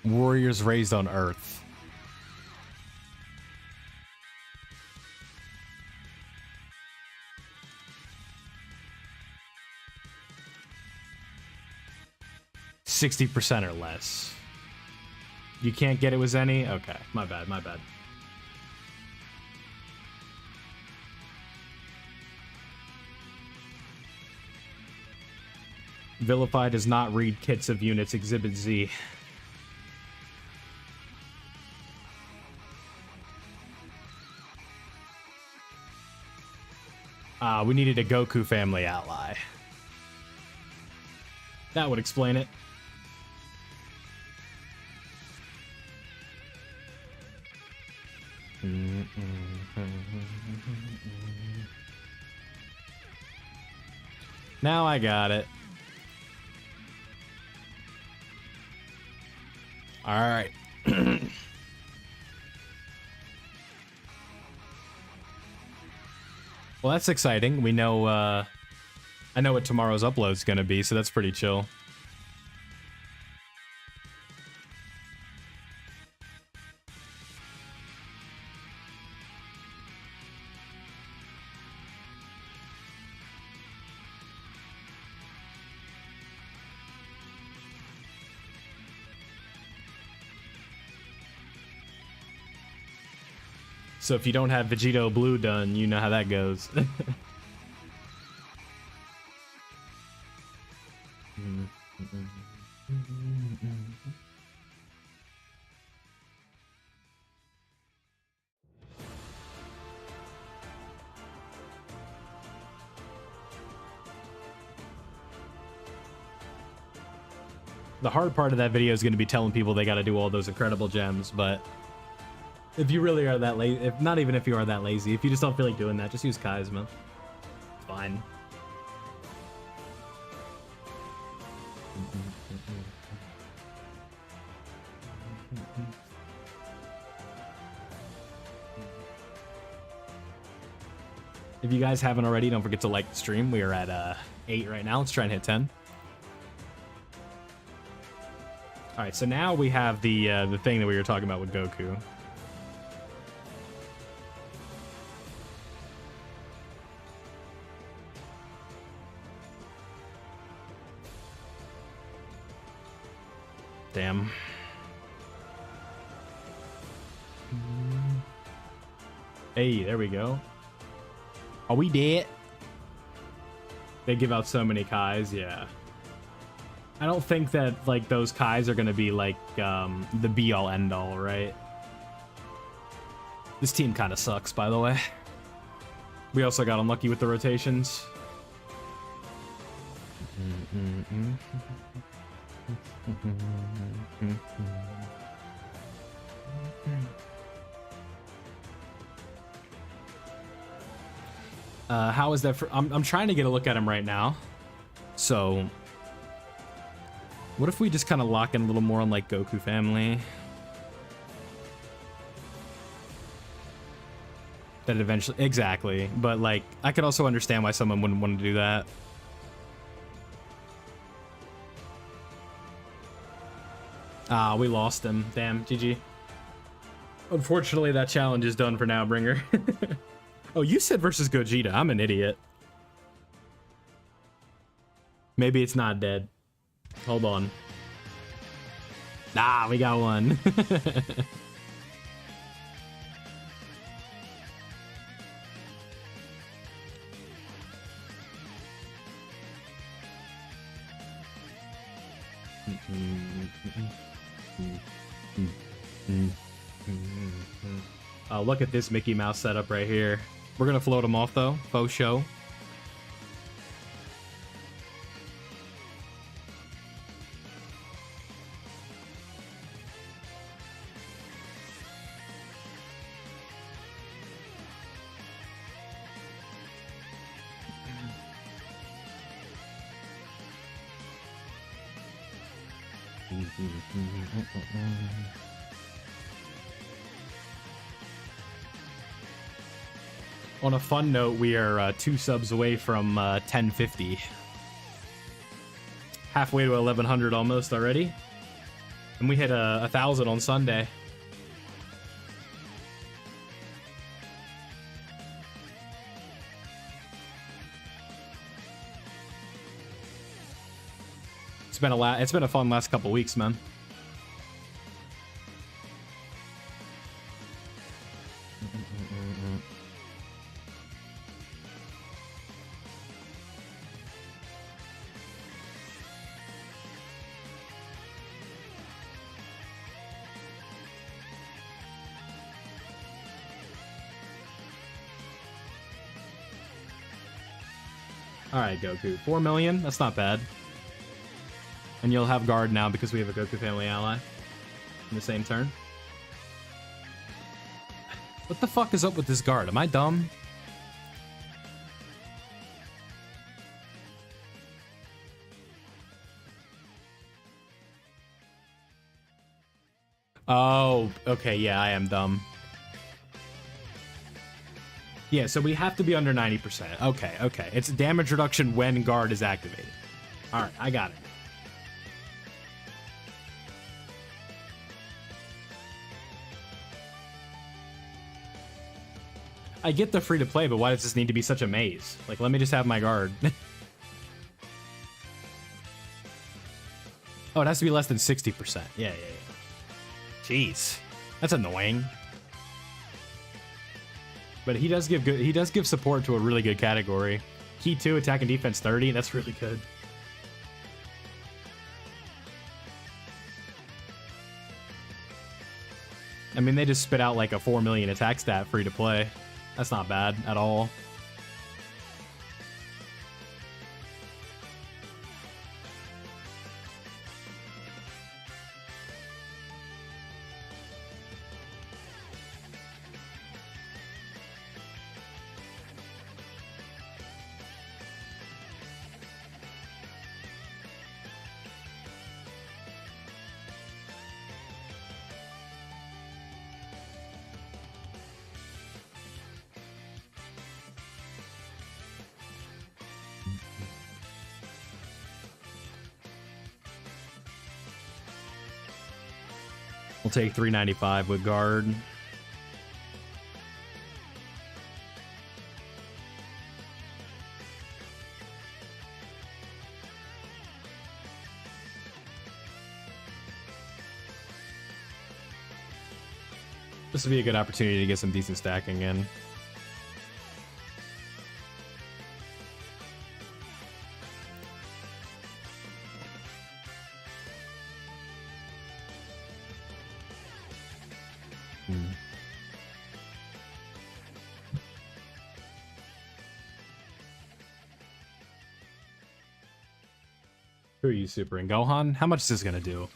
Warriors raised on Earth. %60 or less. You can't get it with any? Okay, my bad, my bad. Vilify does not read kits of units, Exhibit Z. We needed a Goku family ally. That would explain it. Now I got it. All right. Well, that's exciting. We know, I know what tomorrow's upload is going to be, so that's pretty chill. So if you don't have Vegito Blue done, you know how that goes. The hard part of that video is going to be telling people they got to do all those incredible gems, but if you really are that lazy, if not even if you are that lazy, if you just don't feel like doing that, just use Charisma. It's fine. If you guys haven't already, don't forget to like the stream. We are at 8 right now. Let's try and hit 10. All right, so now we have the thing that we were talking about with Goku. Damn. Hey, there we go. Are we dead? They give out so many Kais, yeah. I don't think that, like, those Kais are gonna be, like, the be-all, end-all, right? This team kind of sucks, by the way. We also got unlucky with the rotations. How is that for... I'm trying to get a look at him right now. So... what if we just kind of lock in a little more on, like, Goku family? That eventually... exactly. But, like, I could also understand why someone wouldn't want to do that. Ah, we lost him. Damn, GG. Unfortunately, that challenge is done for now, Bringer. Oh, you said versus Gogeta. I'm an idiot. Maybe it's not dead. Hold on. Nah, we got one. Oh, look at this Mickey Mouse setup right here. We're gonna float him off though, faux show. On a fun note, we are 2 subs away from 1050. Halfway to 1100 almost already. And we hit 1,000 on Sunday. It's been a fun last couple weeks, man. Alright, Goku. 4 million? That's not bad. And you'll have guard now because we have a Goku family ally in the same turn. What the fuck is up with this guard? Am I dumb? Oh, okay, yeah, I am dumb. Yeah, so we have to be under 90%. Okay, okay. It's damage reduction when guard is activated. Alright, I got it. I get the free to play, but why does this need to be such a maze? Like, let me just have my guard. Oh, it has to be less than 60%. Yeah. Jeez. That's annoying. But he does give support to a really good category. Key 2, attack and defense 30. That's really good. I mean, they just spit out like a 4 million attack stat free to play. That's not bad at all. We'll take 395 with guard. This would be a good opportunity to get some decent stacking in. Who are you supering? Gohan? How much is this gonna do?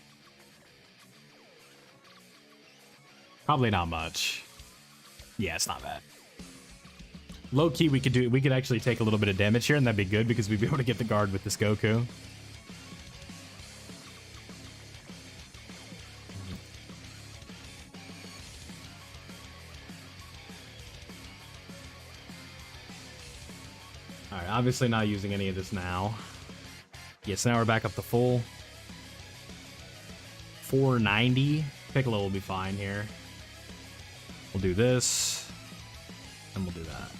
Probably not much. Yeah, it's not bad. Low key, we could actually take a little bit of damage here, and that'd be good because we'd be able to get the guard with this Goku. Alright, obviously not using any of this now. Yes, now we're back up to full. 490. Piccolo will be fine here. We'll do this, and we'll do that.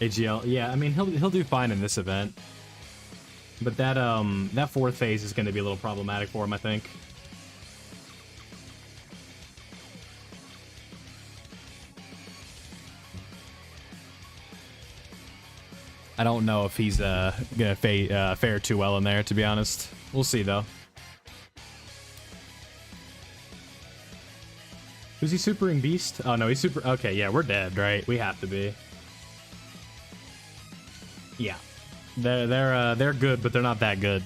AGL, yeah, I mean he'll do fine in this event, but that that fourth phase is going to be a little problematic for him, I think. I don't know if he's gonna fare too well in there, to be honest. We'll see though. Who's he supering? Beast? Oh no, he's super. Okay, yeah, we're dead, right? We have to be. Yeah. They're good, but they're not that good.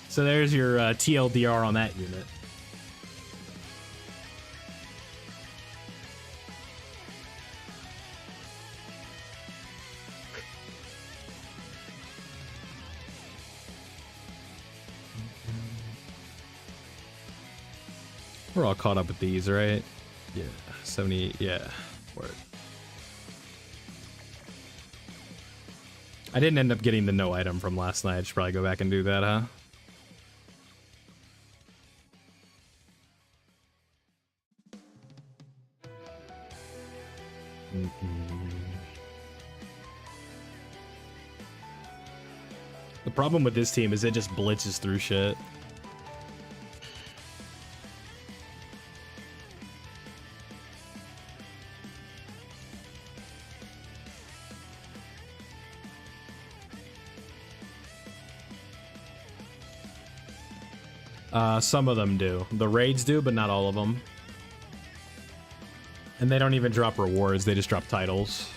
So there's your TLDR on that unit. We're all caught up with these, right? Yeah, 70, yeah. Word. I didn't end up getting the no item from last night. I should probably go back and do that, huh? The problem with this team is it just blitzes through shit. Some of them do. The raids do, but not all of them. And they don't even drop rewards, they just drop titles.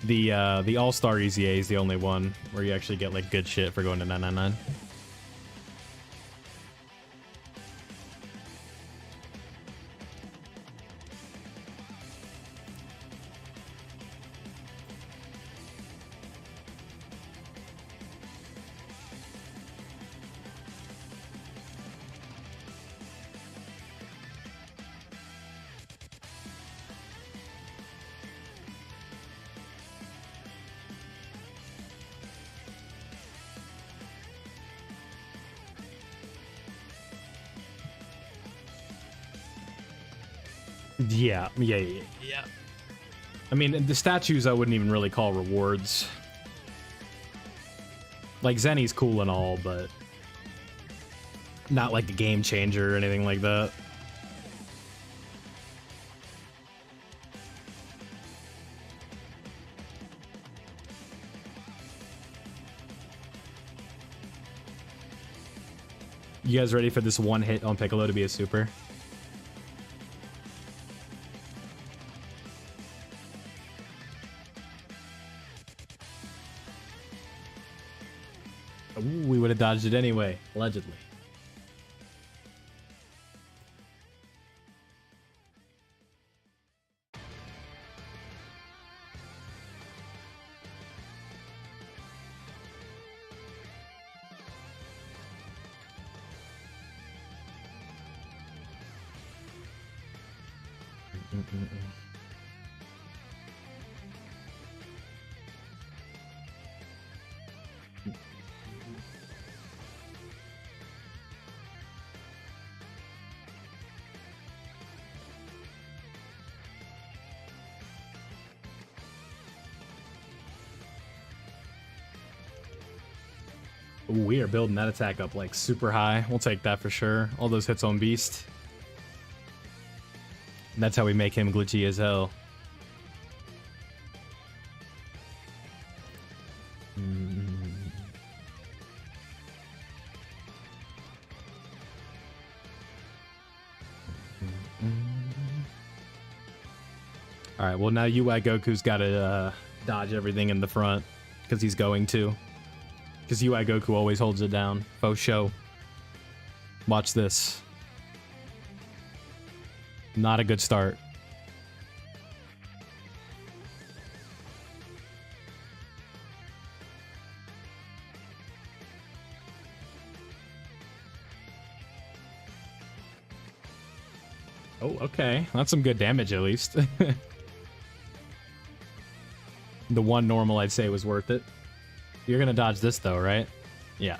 The All-Star EZA is the only one where you actually get like good shit for going to 999. Yeah. I mean, the statues I wouldn't even really call rewards. Like, Zenny's cool and all, but not like a game changer or anything like that. You guys ready for this one hit on Piccolo to be a super? Ooh, we would have dodged it anyway, allegedly. Ooh, we are building that attack up like super high. We'll take that for sure. All those hits on Beast. And that's how we make him glitchy as hell. Alright, well now UI Goku's gotta dodge everything in the front. Because he's going to. Because UI Goku always holds it down. Faux show. Watch this. Not a good start. Oh, okay. That's some good damage, at least. The one normal I'd say was worth it. You're gonna dodge this, though, right? Yeah.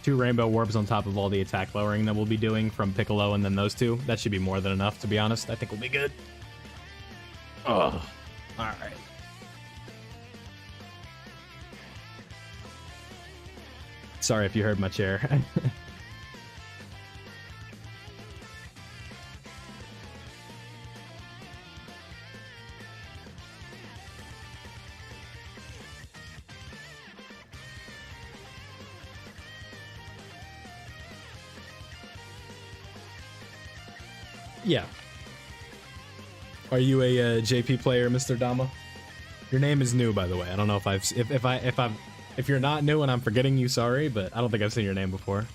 2 rainbow orbs on top of all the attack lowering that we'll be doing from Piccolo and then those 2. That should be more than enough, to be honest. I think we'll be good. Oh, all right. Sorry if you heard my chair. Yeah. Are you a JP player, Mr. Dama? Your name is new, by the way. I don't know if you're not new and I'm forgetting you, sorry, but I don't think I've seen your name before.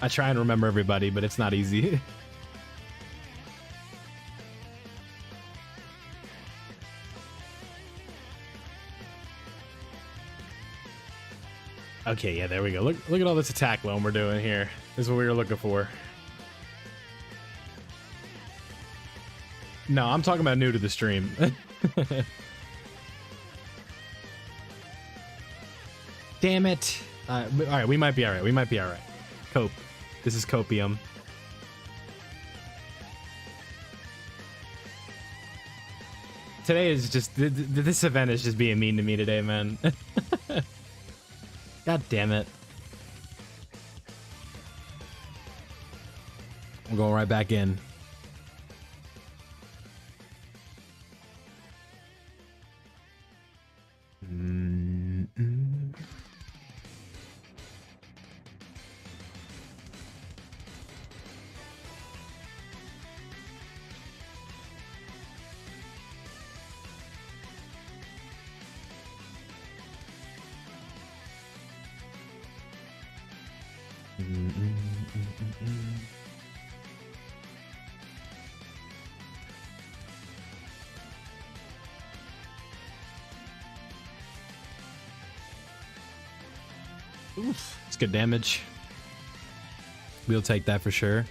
I try and remember everybody, but it's not easy. Okay, yeah, there we go. Look at all this attack loam we're doing here. This is what we were looking for. No, I'm talking about new to the stream. Damn it. All right, we might be all right. We might be all right. Cope. This is copium. Today is just... This event is just being mean to me today, man. God damn it. I'm going right back in. Oof, it's good damage. We'll take that for sure.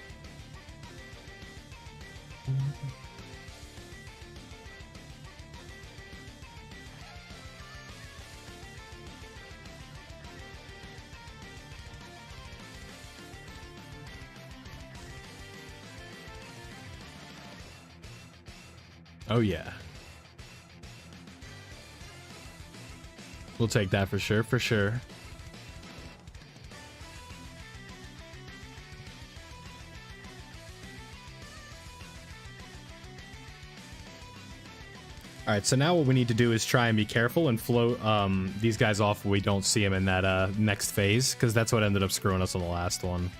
Oh yeah. We'll take that for sure, for sure. All right, so now what we need to do is try and be careful and float these guys off when we don't see them in that next phase, because that's what ended up screwing us on the last one.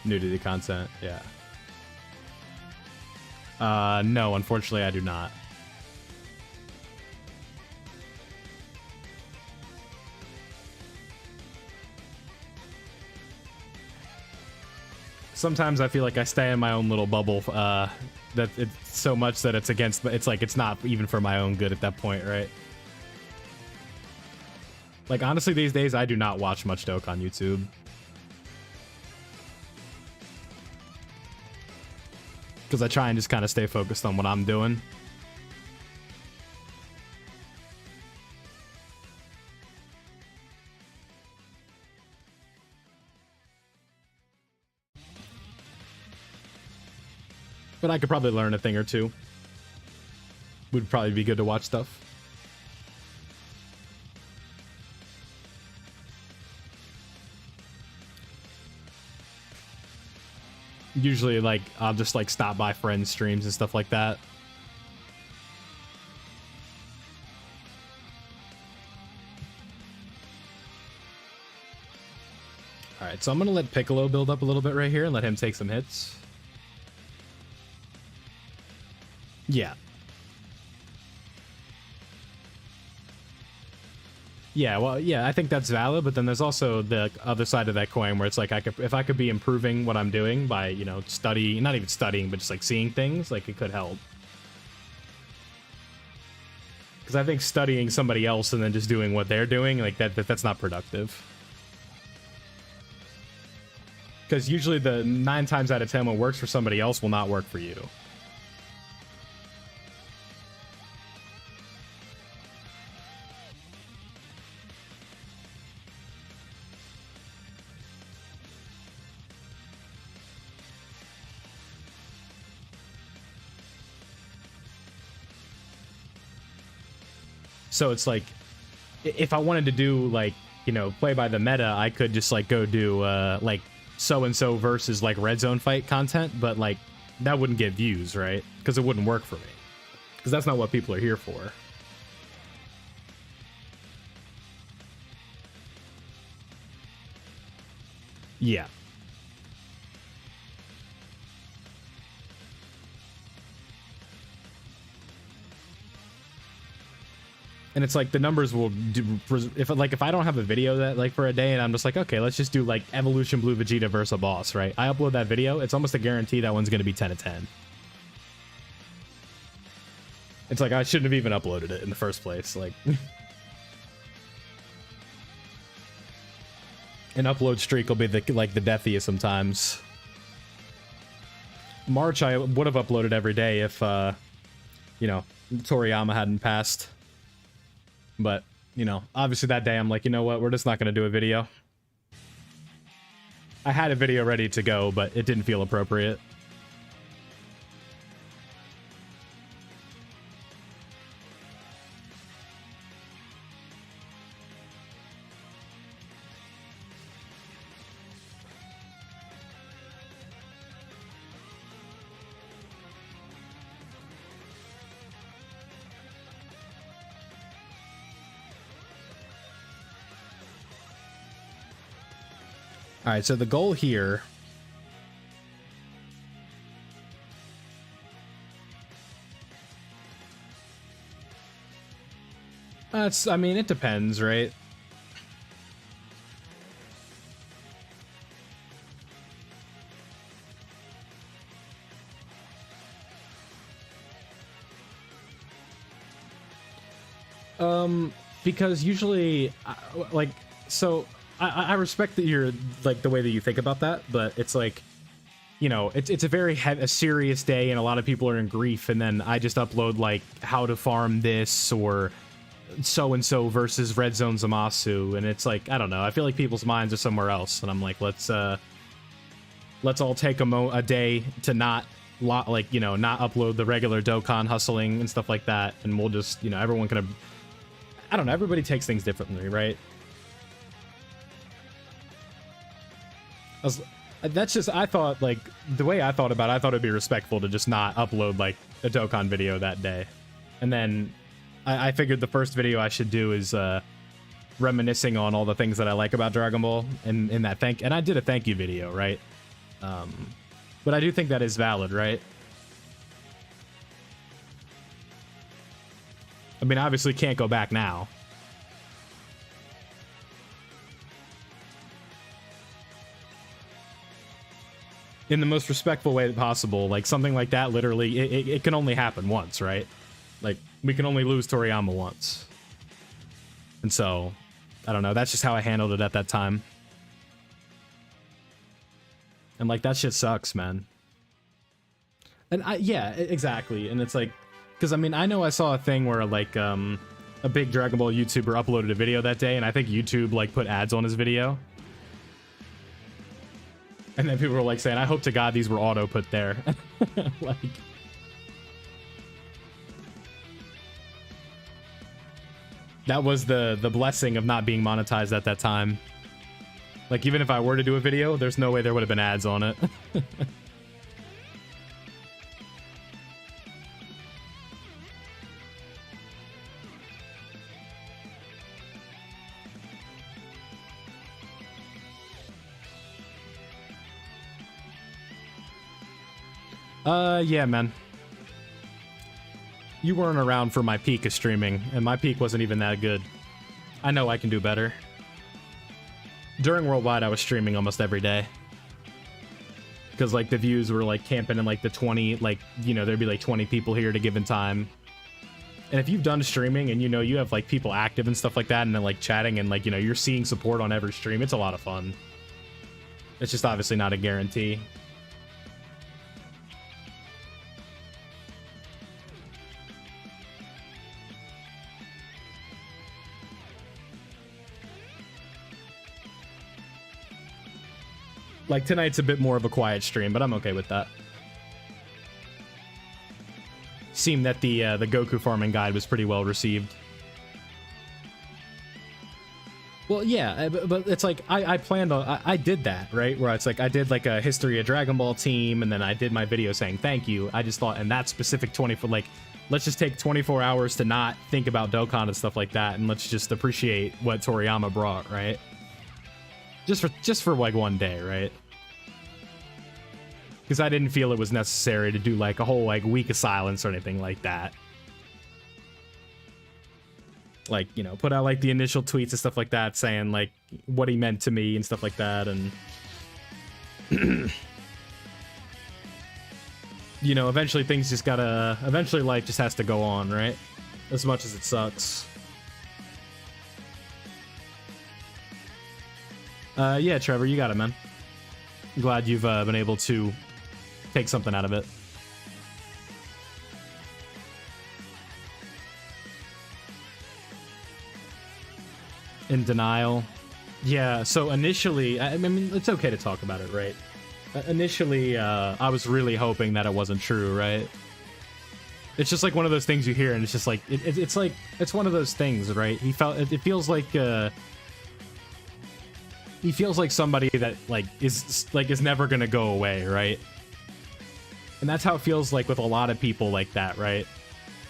New to the content, yeah. No, unfortunately I do not. Sometimes I feel like I stay in my own little bubble, that it's so much that it's against, but it's like it's not even for my own good at that point, right? Like honestly, these days I do not watch much Dokkan on YouTube. Because I try and just kind of stay focused on what I'm doing. But I could probably learn a thing or two. Would probably be good to watch stuff. Usually, like, I'll just, like, stop by friends' streams and stuff like that. Alright, so I'm gonna let Piccolo build up a little bit right here and let him take some hits. Yeah. Yeah, well, yeah, I think that's valid, but then there's also the other side of that coin where it's like, if I could be improving what I'm doing by, you know, not even studying, but just like seeing things, like it could help. Because I think studying somebody else and then just doing what they're doing, like that's not productive. Because usually the 9 times out of 10 what works for somebody else will not work for you. So it's like, if I wanted to do like, you know, play by the meta, I could just like go do like so-and-so versus like red zone fight content, but like that wouldn't get views, right? Because it wouldn't work for me. Because that's not what people are here for. Yeah. And it's like the numbers will do, if I don't have a video that like for a day and I'm just like, okay, let's just do like Evolution Blue Vegeta versus a boss, right? I upload that video, it's almost a guarantee that one's going to be 10 of 10. It's like I shouldn't have even uploaded it in the first place. Like an upload streak will be the like the deathiest sometimes. March I would have uploaded every day if you know, Toriyama hadn't passed. But, you know, obviously that day I'm like, you know what, we're just not going to do a video. I had a video ready to go, but it didn't feel appropriate. All right, so the goal here I mean, it depends, right? Because usually, like, so I respect that you're like the way that you think about that, but it's like, you know, it's a very a serious day and a lot of people are in grief, and then I just upload like how to farm this or so-and-so versus Red Zone Zamasu, and it's like, I don't know, I feel like people's minds are somewhere else, and I'm like, let's all take a day to not like, you know, not upload the regular Dokkan hustling and stuff like that, and we'll just, you know, everyone kind of, I don't know, everybody takes things differently, right? That's just, I thought, like, the way I thought about it, I thought it'd be respectful to just not upload, like, a Dokkan video that day. And then I figured the first video I should do is reminiscing on all the things that I like about Dragon Ball in that and I did a thank you video, right? But I do think that is valid, right? I mean, obviously can't go back now. In the most respectful way possible, like something like that, literally, it can only happen once, right? Like, we can only lose Toriyama once. And so, I don't know, that's just how I handled it at that time. And like, that shit sucks, man. And yeah, exactly. And it's like, because I mean, I know I saw a thing where like, a big Dragon Ball YouTuber uploaded a video that day, and I think YouTube like put ads on his video. And then people were like saying, I hope to God these were auto put there. Like, that was the blessing of not being monetized at that time. Like, even if I were to do a video, there's no way there would have been ads on it. Yeah, man. You weren't around for my peak of streaming, and my peak wasn't even that good. I know I can do better. During Worldwide, I was streaming almost every day. Because, like, the views were, like, camping in, like, the 20, like, you know, there'd be, like, 20 people here at a given time. And if you've done streaming and, you know, you have, like, people active and stuff like that, and then, like, chatting and, like, you know, you're seeing support on every stream, it's a lot of fun. It's just obviously not a guarantee. Like, tonight's a bit more of a quiet stream, but I'm okay with that. Seemed that the Goku farming guide was pretty well received. Well, yeah, but it's like, I planned on, I did that, right? Where it's like, I did like a history of Dragon Ball team, and then I did my video saying thank you. I just thought, and that specific 24, like, let's just take 24 hours to not think about Dokkan and stuff like that, and let's just appreciate what Toriyama brought, right? Just for like one day, right? Because I didn't feel it was necessary to do like a whole like week of silence or anything like that. Like, you know, put out like the initial tweets and stuff like that saying like what he meant to me and stuff like that, and you know, eventually life just has to go on, right? As much as it sucks. Yeah, Trevor, you got it, man. Glad you've been able to take something out of it. In denial. Yeah, so initially, I mean, it's okay to talk about it, right? Initially, I was really hoping that it wasn't true, right? It's just like one of those things you hear, and it's just like, it's like, it's one of those things, right? It feels like, he feels like somebody that like is never gonna go away, right? And that's how it feels like with a lot of people like that, right?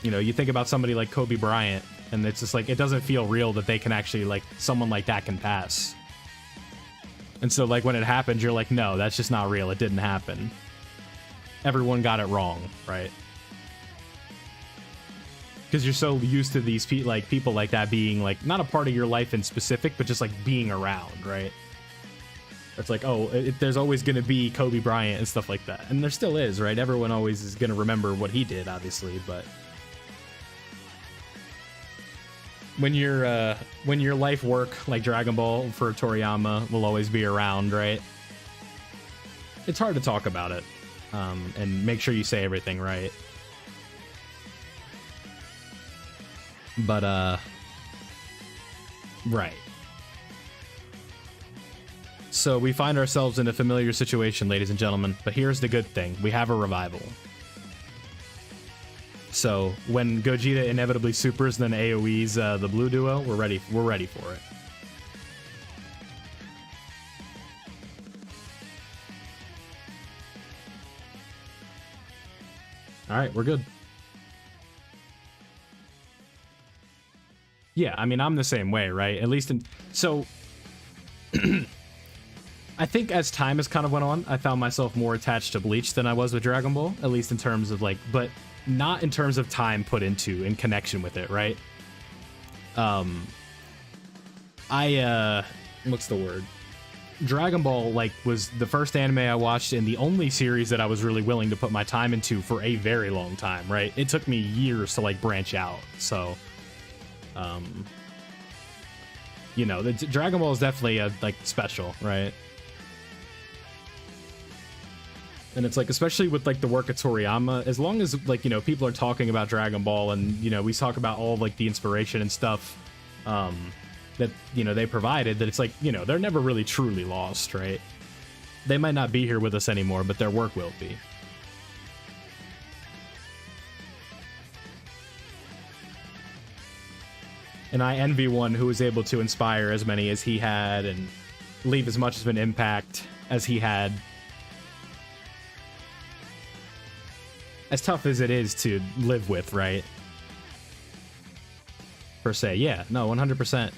You know, you think about somebody like Kobe Bryant, and it's just like, it doesn't feel real that they can actually, like, someone like that can pass. And so like when it happened, you're like, no, that's just not real. It didn't happen. Everyone got it wrong, right? Because you're so used to these people like that being like not a part of your life in specific, but just like being around, right? It's like, oh, there's always going to be Kobe Bryant and stuff like that. And there still is, right? Everyone always is going to remember what he did, obviously, but when your life work like Dragon Ball for Toriyama will always be around, right? It's hard to talk about it, and make sure you say everything right. But right. So we find ourselves in a familiar situation, ladies and gentlemen, but here's the good thing. We have a revival. So when Gogeta inevitably supers and then AoEs the blue duo, we're ready for it. All right, we're good. Yeah, I mean, I'm the same way, right? At least so I think as time has kind of went on, I found myself more attached to Bleach than I was with Dragon Ball, at least in terms of like, but not in terms of time put into in connection with it, right? What's the word? Dragon Ball, like, was the first anime I watched and the only series that I was really willing to put my time into for a very long time, right? It took me years to like branch out, so you know, the Dragon Ball is definitely like special, right? And it's like, especially with like the work of Toriyama, as long as like, you know, people are talking about Dragon Ball and, you know, we talk about all of, like the inspiration and stuff that, you know, they provided, that it's like, you know, they're never really truly lost, right? They might not be here with us anymore, but their work will be. And I envy one who was able to inspire as many as he had and leave as much of an impact as he had. As tough as it is to live with, right? Per se, yeah, no, 100%.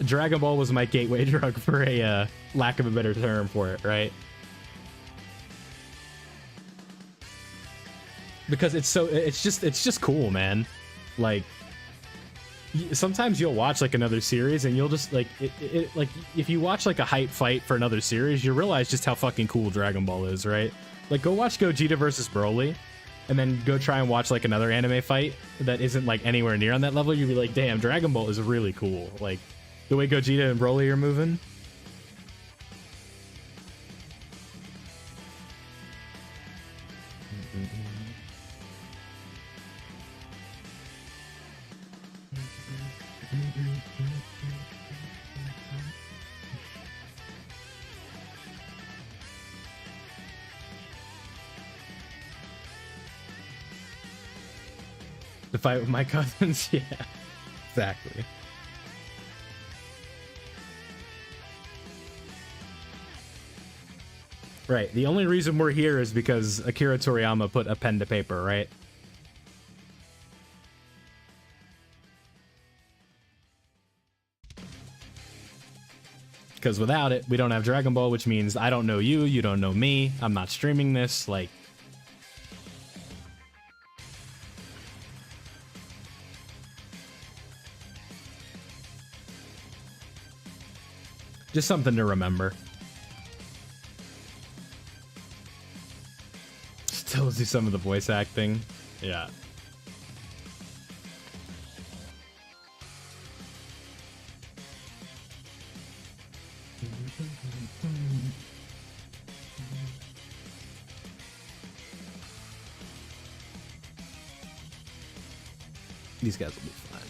Dragon Ball was my gateway drug, for a lack of a better term for it, right? Because it's just cool, man. Like, sometimes you'll watch like another series and you'll just like like if you watch like a hype fight for another series, you realize just how fucking cool Dragon Ball is, right? Like, go watch Gogeta versus Broly and then go try and watch like another anime fight that isn't like anywhere near on that level. You'll be like, damn, Dragon Ball is really cool. Like, The way Gogeta and Broly are moving. The fight with my cousins, yeah, exactly. Right, the only reason we're here is because Akira Toriyama put a pen to paper, right? Because without it, we don't have Dragon Ball, which means I don't know you, you don't know me, I'm not streaming this, like... Just something to remember. Still do some of the voice acting. Yeah. These guys will be fine.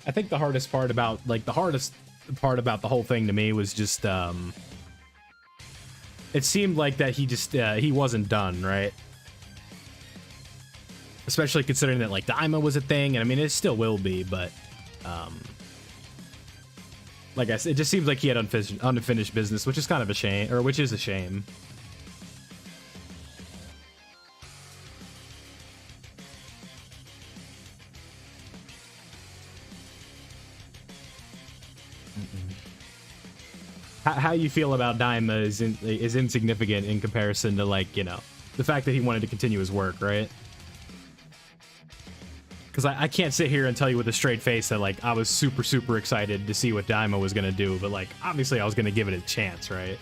I think the hardest part about, like, the whole thing to me was just, it seemed like that he wasn't done, right? Especially considering that, like, Daima was a thing, and I mean, it still will be, but, like I said, it just seems like he had unfinished business, which is kind of a shame, or which is a shame. How you feel about Daima is insignificant in comparison to, like, you know, the fact that he wanted to continue his work, right? Because I can't sit here and tell you with a straight face that, like, I was super excited to see what Daima was going to do, but, like, obviously I was going to give it a chance, right?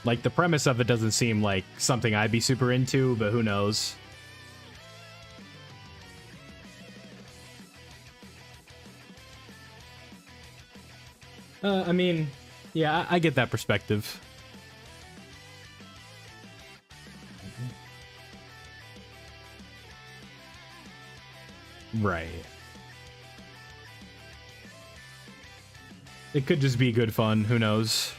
Like, the premise of it doesn't seem like something I'd be super into, but who knows? I mean, yeah, I get that perspective. Right. It could just be good fun, who knows?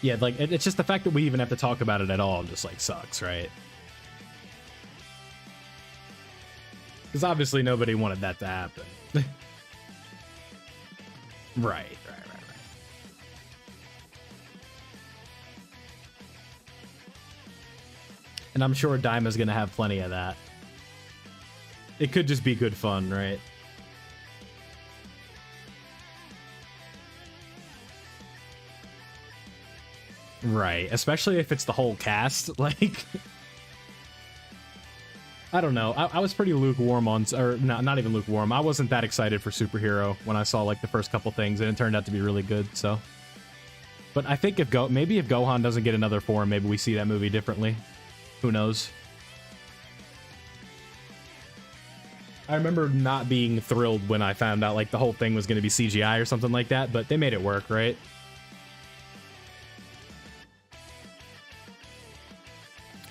Yeah, like, it's just the fact that we even have to talk about it at all just, like, sucks, right? Because obviously nobody wanted that to happen. Right. And I'm sure Daima's gonna have plenty of that. It could just be good fun, right? Right, especially if it's the whole cast, like... I don't know, I was pretty lukewarm on... Or, not even lukewarm, I wasn't that excited for Superhero when I saw, like, the first couple things, and it turned out to be really good, so... But I think if maybe if Gohan doesn't get another form, maybe we see that movie differently. Who knows? I remember not being thrilled when I found out, like, the whole thing was going to be CGI or something like that, but they made it work, right?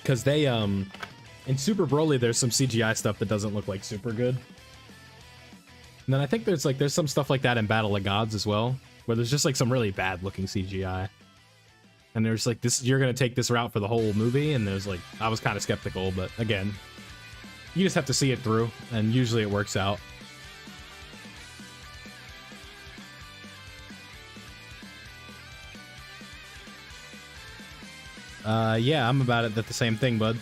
Because they, in Super Broly, there's some CGI stuff that doesn't look, like, super good. And then I think there's some stuff like that in Battle of Gods as well, where there's just, like, some really bad-looking CGI. And there's, like, this, you're gonna take this route for the whole movie, and there's, like, I was kind of skeptical, but, again, You just have to see it through, and usually it works out. Yeah, I'm about it. That's the same thing, bud.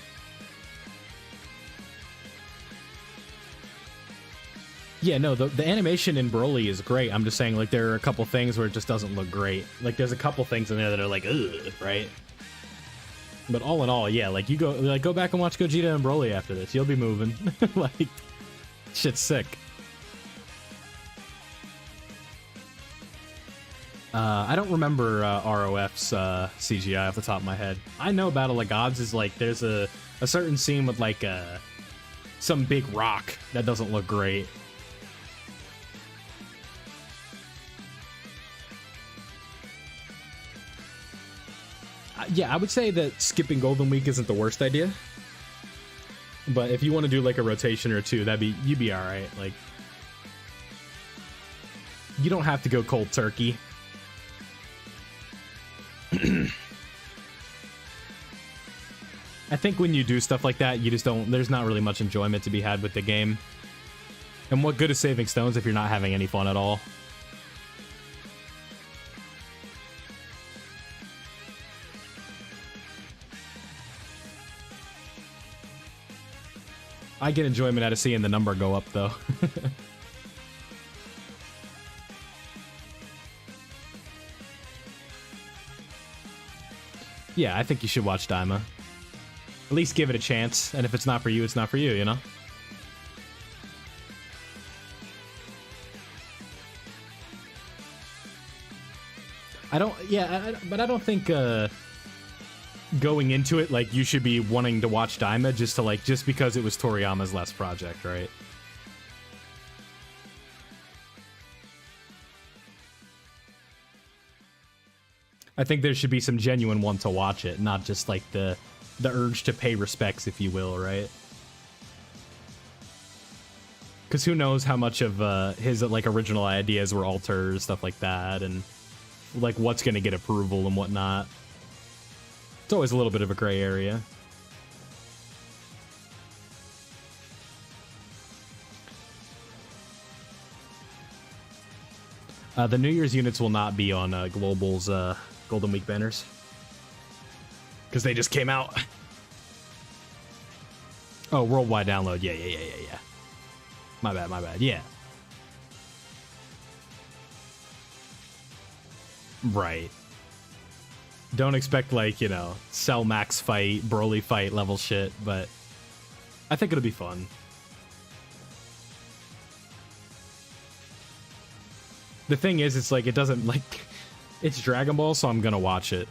Yeah, no, the animation in Broly is great. I'm just saying, like, there are a couple things where it just doesn't look great. Like, there's a couple things in there that are like, ugh, right? But all in all, yeah, like, you go back and watch Gogeta and Broly after this. You'll be moving. Like, shit's sick. I don't remember ROF's CGI off the top of my head. I know Battle of Gods is like, there's a certain scene with like some big rock that doesn't look great. Yeah, I would say that skipping Golden Week isn't the worst idea. But if you want to do like a rotation or two, you'd be all right. Like, you don't have to go cold turkey. I think when you do stuff like that, you just don't, there's not really much enjoyment to be had with the game. And what good is saving stones if you're not having any fun at all? I get enjoyment out of seeing the number go up, though. Yeah, I think you should watch Daima. At least give it a chance, and if it's not for you, it's not for you, you know? But I don't think, going into it, like, you should be wanting to watch Daima just because it was Toriyama's last project, right? I think there should be some genuine want to watch it, not just like the urge to pay respects, if you will, right? Because who knows how much of his like original ideas were altered, stuff like that, and like what's going to get approval and whatnot. It's always a little bit of a gray area. The New Year's units will not be on Global's Golden Week banners. Because they just came out. Oh, worldwide download. Yeah. My bad. Yeah. Right. Don't expect, like, you know, Cell Max fight, Broly fight level shit, but I think it'll be fun. The thing is, it's like, it doesn't, like, it's Dragon Ball, so I'm gonna watch it.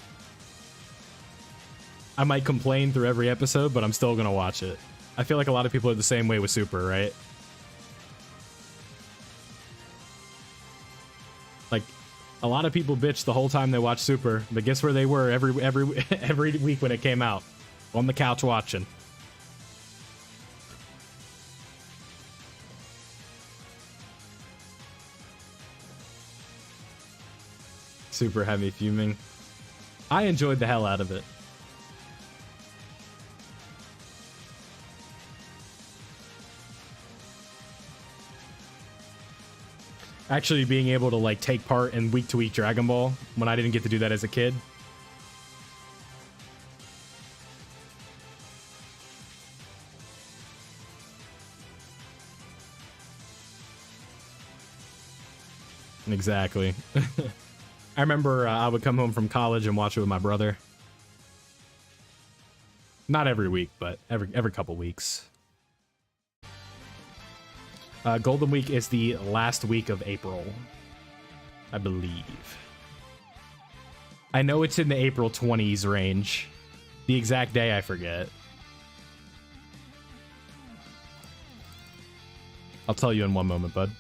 I might complain through every episode, but I'm still gonna watch it. I feel like a lot of people are the same way with Super, right? Like, a lot of people bitch the whole time they watch Super, but guess where they were every week when it came out? On the couch watching. Super heavy fuming. I enjoyed the hell out of it. Actually being able to like take part in week-to-week Dragon Ball when I didn't get to do that as a kid. Exactly. I remember I would come home from college and watch it with my brother. Not every week, but every couple weeks. Golden Week is the last week of April, I believe. I know it's in the April 20s range. The exact day, I forget. I'll tell you in one moment, bud.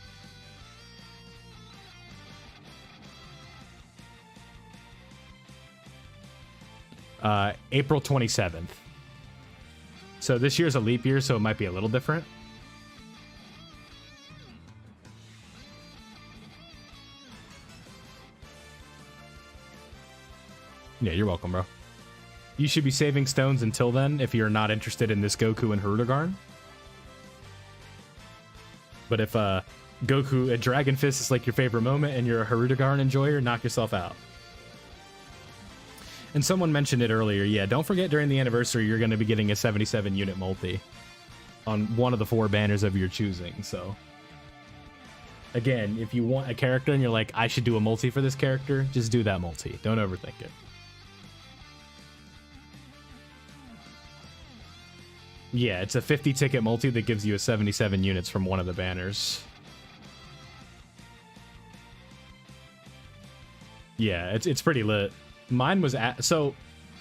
April 27th. So this year's a leap year, so it might be a little different. Yeah, you're welcome, bro. You should be saving stones until then if you're not interested in this Goku and Hirudegarn. But if Goku, a Dragon Fist is like your favorite moment and you're a Harudegarn enjoyer, knock yourself out. And someone mentioned it earlier. Yeah, don't forget during the anniversary, you're going to be getting a 77 unit multi on one of the 4 banners of your choosing. So again, if you want a character and you're like, I should do a multi for this character, just do that multi. Don't overthink it. Yeah, it's a 50 ticket multi that gives you a 77 units from one of the banners. Yeah, it's pretty lit. Mine was so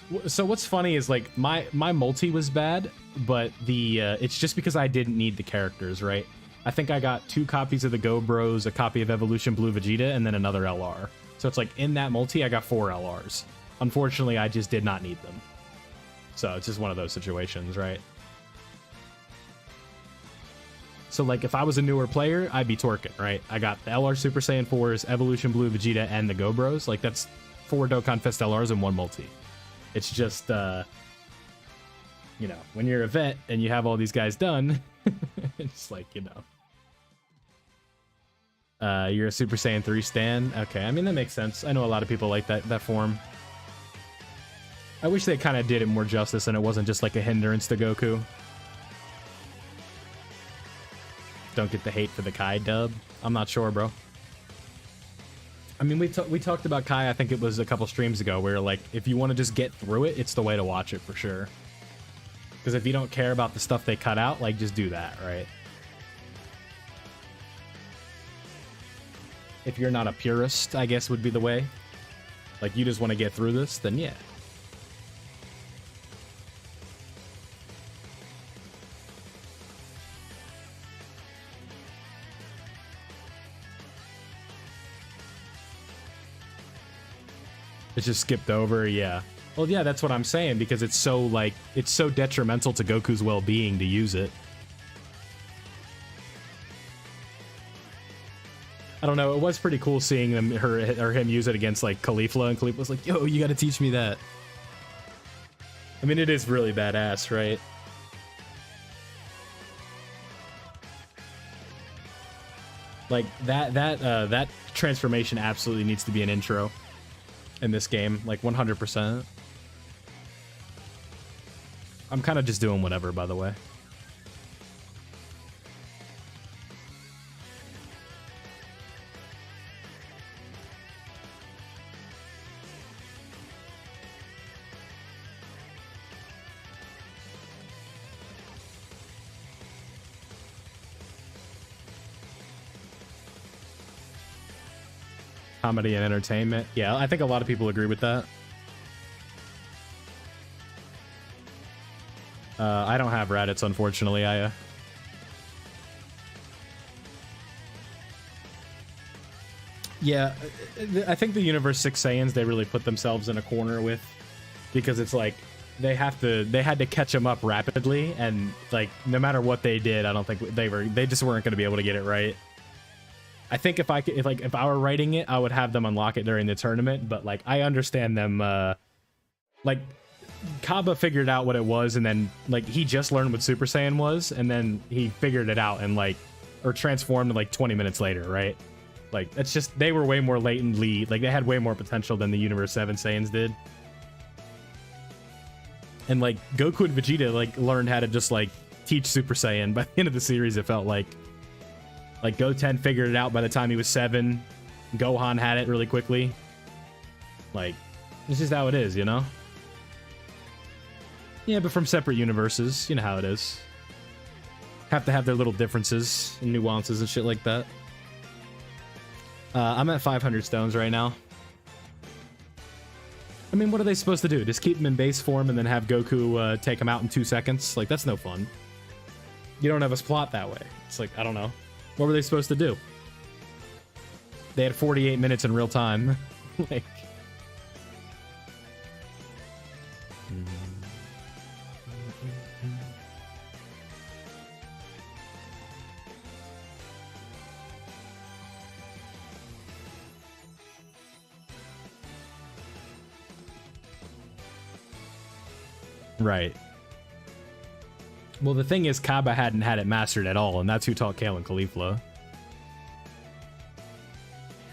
what's funny is like my multi was bad, but the it's just because I didn't need the characters, right? I think I got 2 copies of the Go Bros, a copy of Evolution Blue Vegeta, and then another LR. So it's like in that multi I got 4 LRs. Unfortunately, I just did not need them. So it's just one of those situations, right? So like if I was a newer player, I'd be twerking, right? I got the LR Super Saiyan 4s, Evolution Blue Vegeta, and the Go Bros. Like that's 4 Dokkan Fest LRs and 1 multi. It's just, you know, when you're a vet and you have all these guys done, it's like, you know. You're a Super Saiyan 3 stan? Okay, I mean, that makes sense. I know a lot of people like that form. I wish they kind of did it more justice and it wasn't just like a hindrance to Goku. Don't get the hate for the Kai dub. I'm not sure, bro. I mean, we talked about Kai, I think it was a couple streams ago, where like, if you want to just get through it, it's the way to watch it for sure. Because if you don't care about the stuff they cut out, like, just do that, right? If you're not a purist, I guess would be the way. Like, you just want to get through this, then yeah. It's just skipped over, yeah. Well, yeah, that's what I'm saying, because it's so, like, it's so detrimental to Goku's well-being to use it. I don't know, it was pretty cool seeing him use it against, like, Caulifla, and Caulifla was like, yo, you gotta teach me that. I mean, it is really badass, right? Like, that transformation absolutely needs to be an intro in this game, like 100%. I'm kind of just doing whatever, by the way. Comedy and entertainment. Yeah, I think a lot of people agree with that. I don't have Raditz, unfortunately. I yeah, I think the Universe 6 Saiyans, they really put themselves in a corner with, because it's like they had to catch them up rapidly, and like no matter what they did, I don't think they just weren't going to be able to get it right. I think if I were writing it, I would have them unlock it during the tournament, but like I understand them, like Kaba figured out what it was, and then like he just learned what Super Saiyan was, and then he figured it out and like, or transformed like 20 minutes later, right? Like that's just, they were way more latently, like they had way more potential than the Universe 7 Saiyans did. And like Goku and Vegeta like learned how to just like teach Super Saiyan by the end of the series. It felt like Goten figured it out by the time he was 7. Gohan had it really quickly. Like, this is how it is, you know? Yeah, but from separate universes, you know how it is. Have to have their little differences and nuances and shit like that. I'm at 500 stones right now. I mean, what are they supposed to do? Just keep them in base form and then have Goku take them out in 2 seconds? Like, that's no fun. You don't have a plot that way. It's like, I don't know. What were they supposed to do? They had 48 minutes in real time. Like... Right. Well, the thing is, Kaba hadn't had it mastered at all, and that's who taught Kale and Caulifla.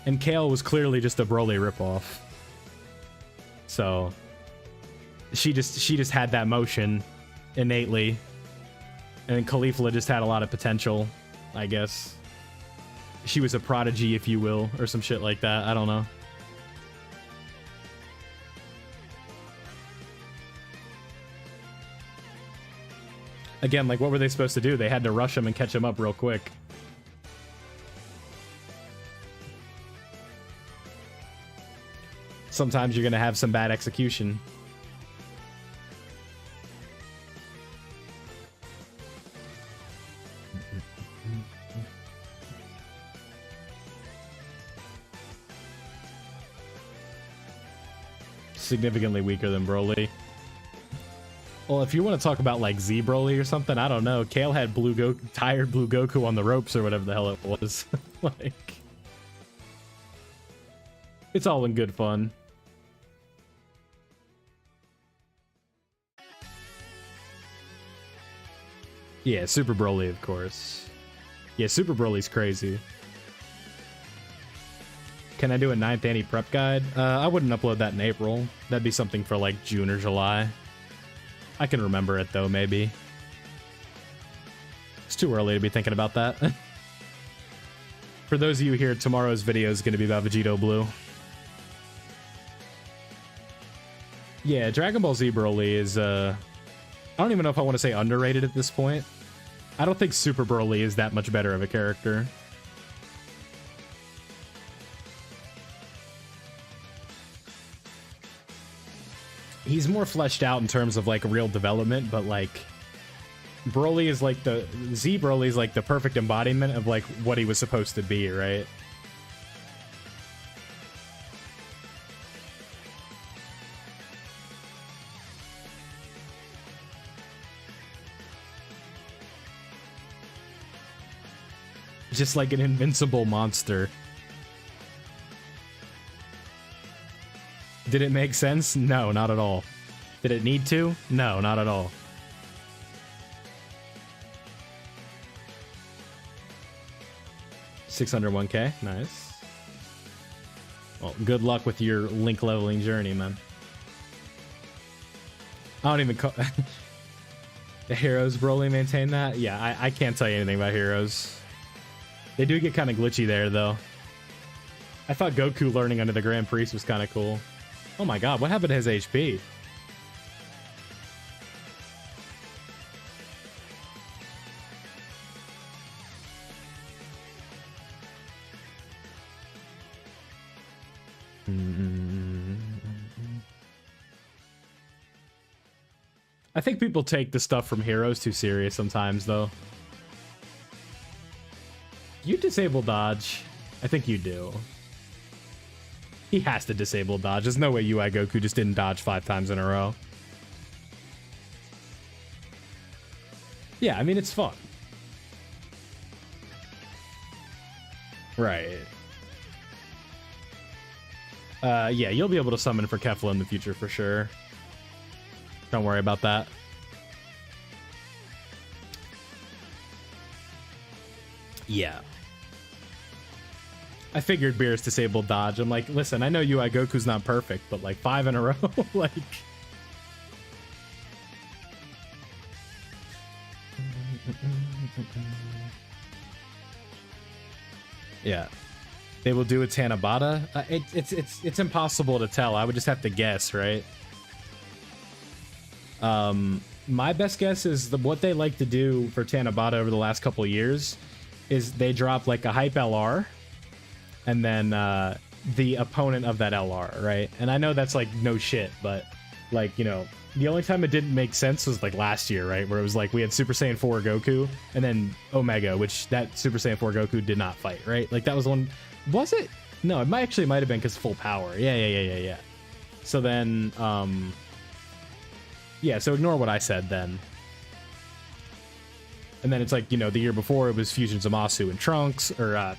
And Kale was clearly just a Broly ripoff. So she just had that motion innately, and Caulifla just had a lot of potential, I guess. She was a prodigy, if you will, or some shit like that. I don't know. Again, like, what were they supposed to do? They had to rush him and catch him up real quick. Sometimes you're gonna have some bad execution. Significantly weaker than Broly. Well, if you want to talk about like Z Broly or something, I don't know. Kale had tired Blue Goku on the ropes or whatever the hell it was. Like, it's all in good fun. Yeah, Super Broly, of course. Yeah, Super Broly's crazy. Can I do a 9th anti-prep guide? I wouldn't upload that in April. That'd be something for like June or July. I can remember it though, maybe. It's too early to be thinking about that. For those of you here, tomorrow's video is going to be about Vegito Blue. Yeah, Dragon Ball Z Broly is, I don't even know if I want to say underrated at this point. I don't think Super Broly is that much better of a character. He's more fleshed out in terms of like real development, but like Broly is like Z Broly is like the perfect embodiment of like what he was supposed to be, right? Just like an invincible monster. Did it make sense? No, not at all. Did it need to? No, not at all. $601K, nice. Well, good luck with your link leveling journey, man. I don't even call... The Heroes Broly maintain that? Yeah, I can't tell you anything about Heroes. They do get kind of glitchy there, though. I thought Goku learning under the Grand Priest was kind of cool. Oh my god, what happened to his HP? I think people take the stuff from Heroes too serious sometimes, though. You disable dodge. I think you do. He has to disable dodge. There's no way UI Goku just didn't dodge 5 times in a row. Yeah, I mean, it's fun. Right. Yeah, you'll be able to summon for Kefla in the future for sure. Don't worry about that. Yeah. I figured Beerus disabled dodge. I'm like, listen, I know UI Goku's not perfect, but like 5 in a row, like... Yeah. They will do a Tanabata? It's impossible to tell. I would just have to guess, right? My best guess is what they like to do for Tanabata over the last couple of years is they drop like a hype LR and then the opponent of that LR, right? And I know that's like no shit, but like, you know, the only time it didn't make sense was like last year, right? Where it was like we had Super Saiyan 4 Goku and then Omega, which that Super Saiyan 4 Goku did not fight, right? Like that was one. Was it? No, it might have been because full power. Yeah. So then, yeah, so ignore what I said then. And then it's like, you know, the year before it was Fusion Zamasu and Trunks, or,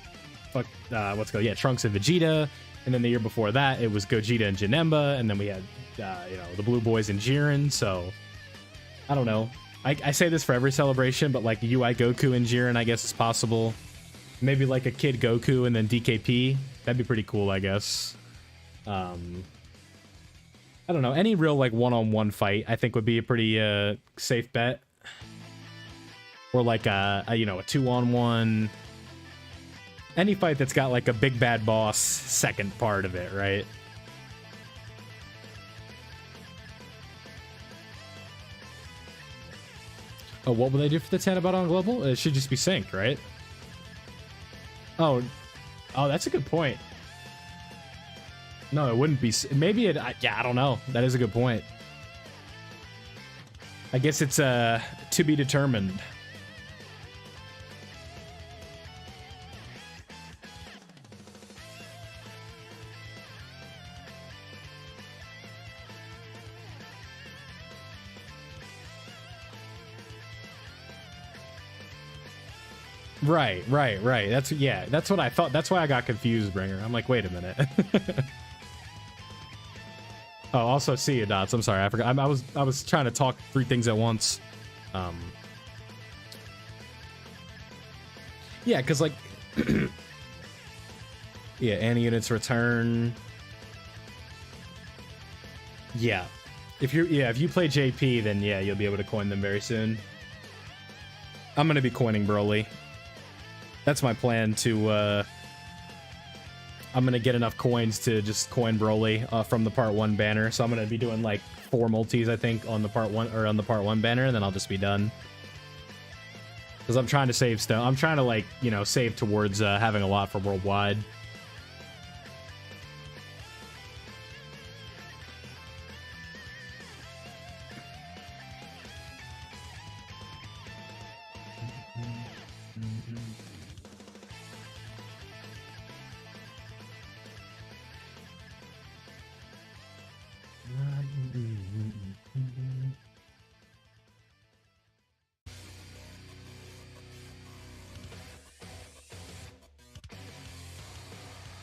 Trunks and Vegeta. And then the year before that, it was Gogeta and Janemba. And then we had, you know, the Blue Boys and Jiren. So, I don't know. I say this for every celebration, but like UI Goku and Jiren, I guess is possible. Maybe like a Kid Goku and then DKP. That'd be pretty cool, I guess. I don't know. Any real like one-on-one fight, I think would be a pretty safe bet. Or like a you know, a 2-on-1. Any fight that's got like a big bad boss second part of it, right? Oh, what will they do for the Tanabata on Global? It should just be synced, right? Oh, that's a good point. No, it wouldn't be. Maybe it. Yeah, I don't know. That is a good point. I guess it's to be determined. Right. That's what I thought. That's why I got confused, Bringer. I'm like, wait a minute. Oh, also see you, Dots. I'm sorry, I forgot. I was trying to talk 3 things at once. Yeah, because like, yeah, any units return. Yeah, if you play JP, then yeah, you'll be able to coin them very soon. I'm gonna be coining Broly. That's my plan to, I'm gonna get enough coins to just coin Broly from the Part 1 banner. So I'm gonna be doing like 4 multis, I think, on the Part 1 or on the Part 1 banner, and then I'll just be done. Because I'm trying to save stuff. I'm trying to like, you know, save towards having a lot for worldwide.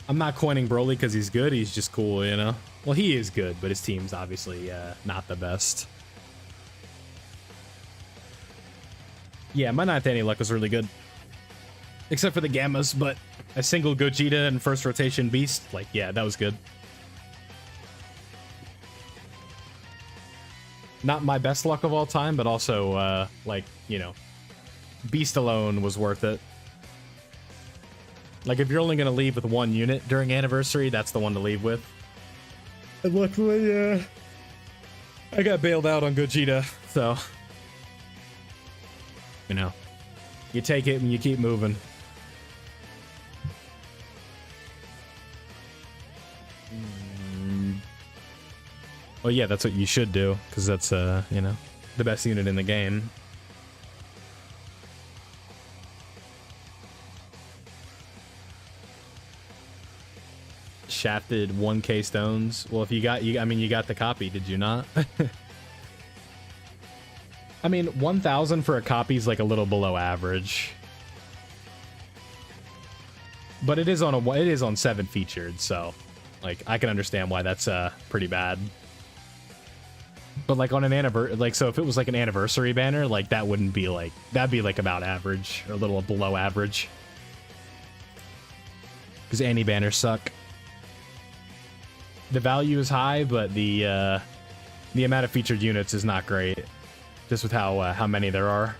I'm not coining Broly because he's good. He's just cool, you know? Well, he is good, but his team's obviously not the best. Yeah, my 9th anti-luck was really good. Except for the Gammas, but a single Gogeta and first rotation Beast, like, yeah, that was good. Not my best luck of all time, but also, like, you know, Beast alone was worth it. Like, if you're only going to leave with 1 unit during Anniversary, that's the one to leave with. And luckily, I got bailed out on Gogeta, so... You know, you take it and you keep moving. Well, yeah, that's what you should do, because that's, you know, the best unit in the game. Shafted 1k stones. Well, if you got, I mean, you got the copy, did you not? I mean, 1,000 for a copy is like a little below average. But it is on 7 featured, so like I can understand why that's pretty bad. But like on an anniversary, like, so if it was like an anniversary banner, like that wouldn't be like, that'd be like about average or a little below average. Because annie banners suck. The value is high, but the amount of featured units is not great. Just with how many there are.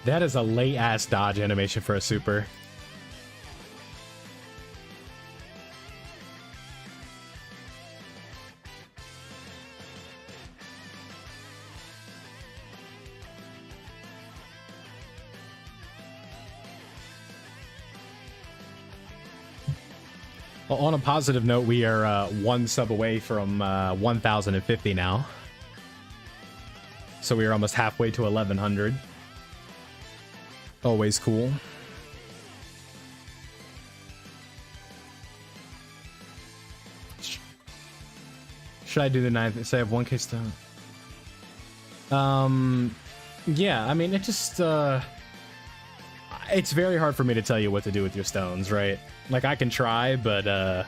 That is a late-ass dodge animation for a super. Well, on a positive note, we are 1 sub away from 1,050 now. So we are almost halfway to 1,100. Always cool. should I do the 9th? Say I have 1k stone. Yeah, I mean, it just, it's very hard for me to tell you what to do with your stones, right? Like, I can try, but,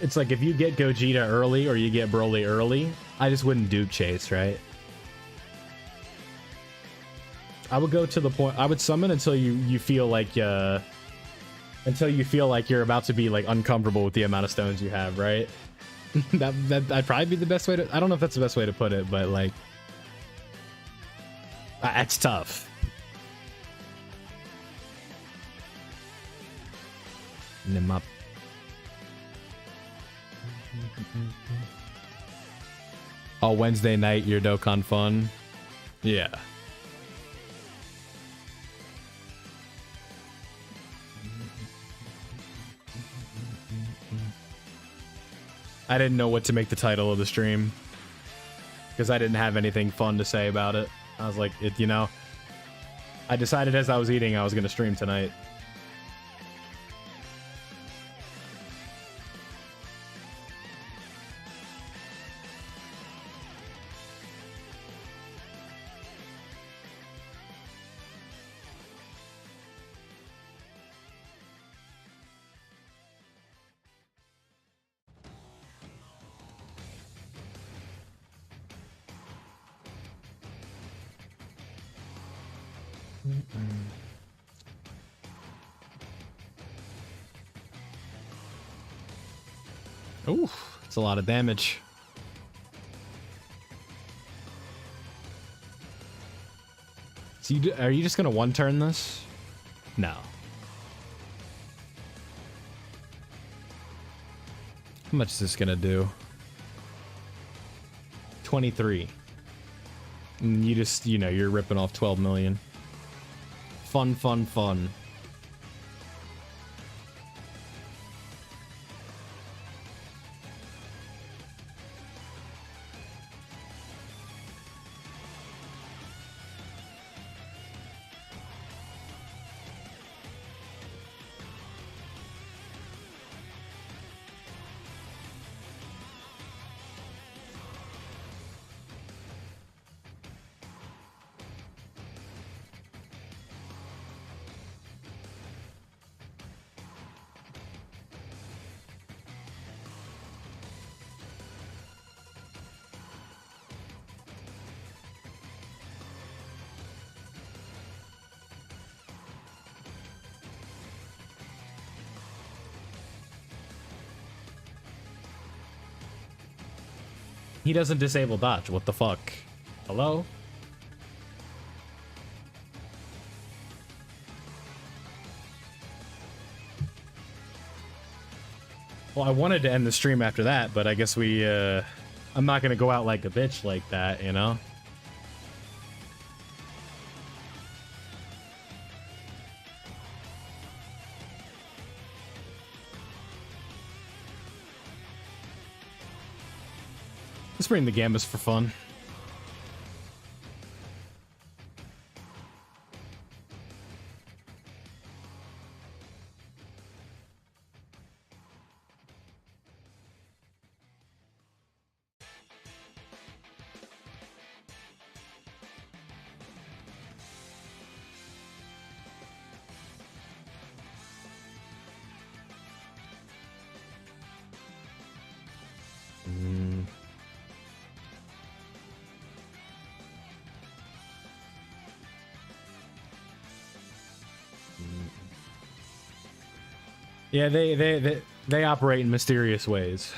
it's like if you get Gogeta early or you get Broly early, I just wouldn't Duke Chase, right? I would go to the point, I would summon until you feel like, until you feel like you're about to be, like, uncomfortable with the amount of stones you have, right? That'd probably be the best way to, I don't know if that's the best way to put it, but, like, that's tough. Nim up. Oh, Wednesday night, your Dokkan fun. Yeah. I didn't know what to make the title of the stream because I didn't have anything fun to say about it. I was like, you know, I decided as I was eating I was going to stream tonight. Ooh, it's a lot of damage. So are you just gonna one-turn this? No. How much is this gonna do? 23. And you just, you know, you're ripping off 12 million. Fun, fun, fun. He doesn't disable dodge. What the fuck? Hello? Well, I wanted to end the stream after that, but I guess we, I'm not gonna go out like a bitch like that, you know? Let's bring the Gambas for fun. Yeah, they operate in mysterious ways.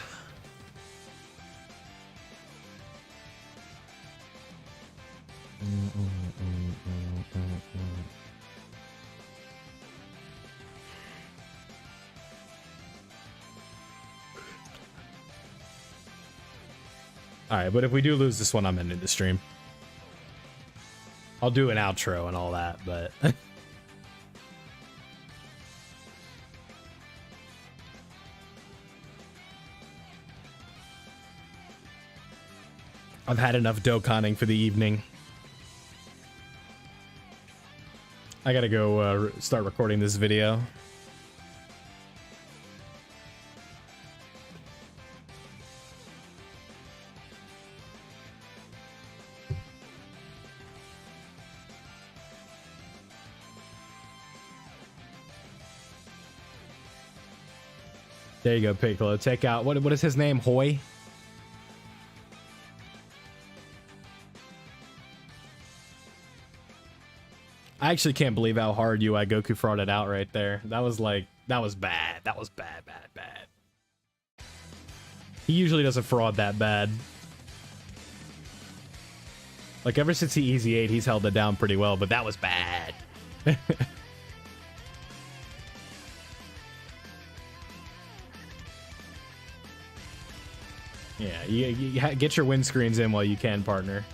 All right, but if we do lose this one, I'm ending the stream. I'll do an outro and all that, but I've had enough Dokkaning for the evening. I gotta go start recording this video. There you go, Piccolo. Take out what is his name? Hoy. I actually can't believe how hard UI Goku frauded out right there. That was like, that was bad. That was bad, bad, bad. He usually doesn't fraud that bad. Like, ever since he Easy 8, he's held it down pretty well, but that was bad. Yeah, you get your windscreens in while you can, partner.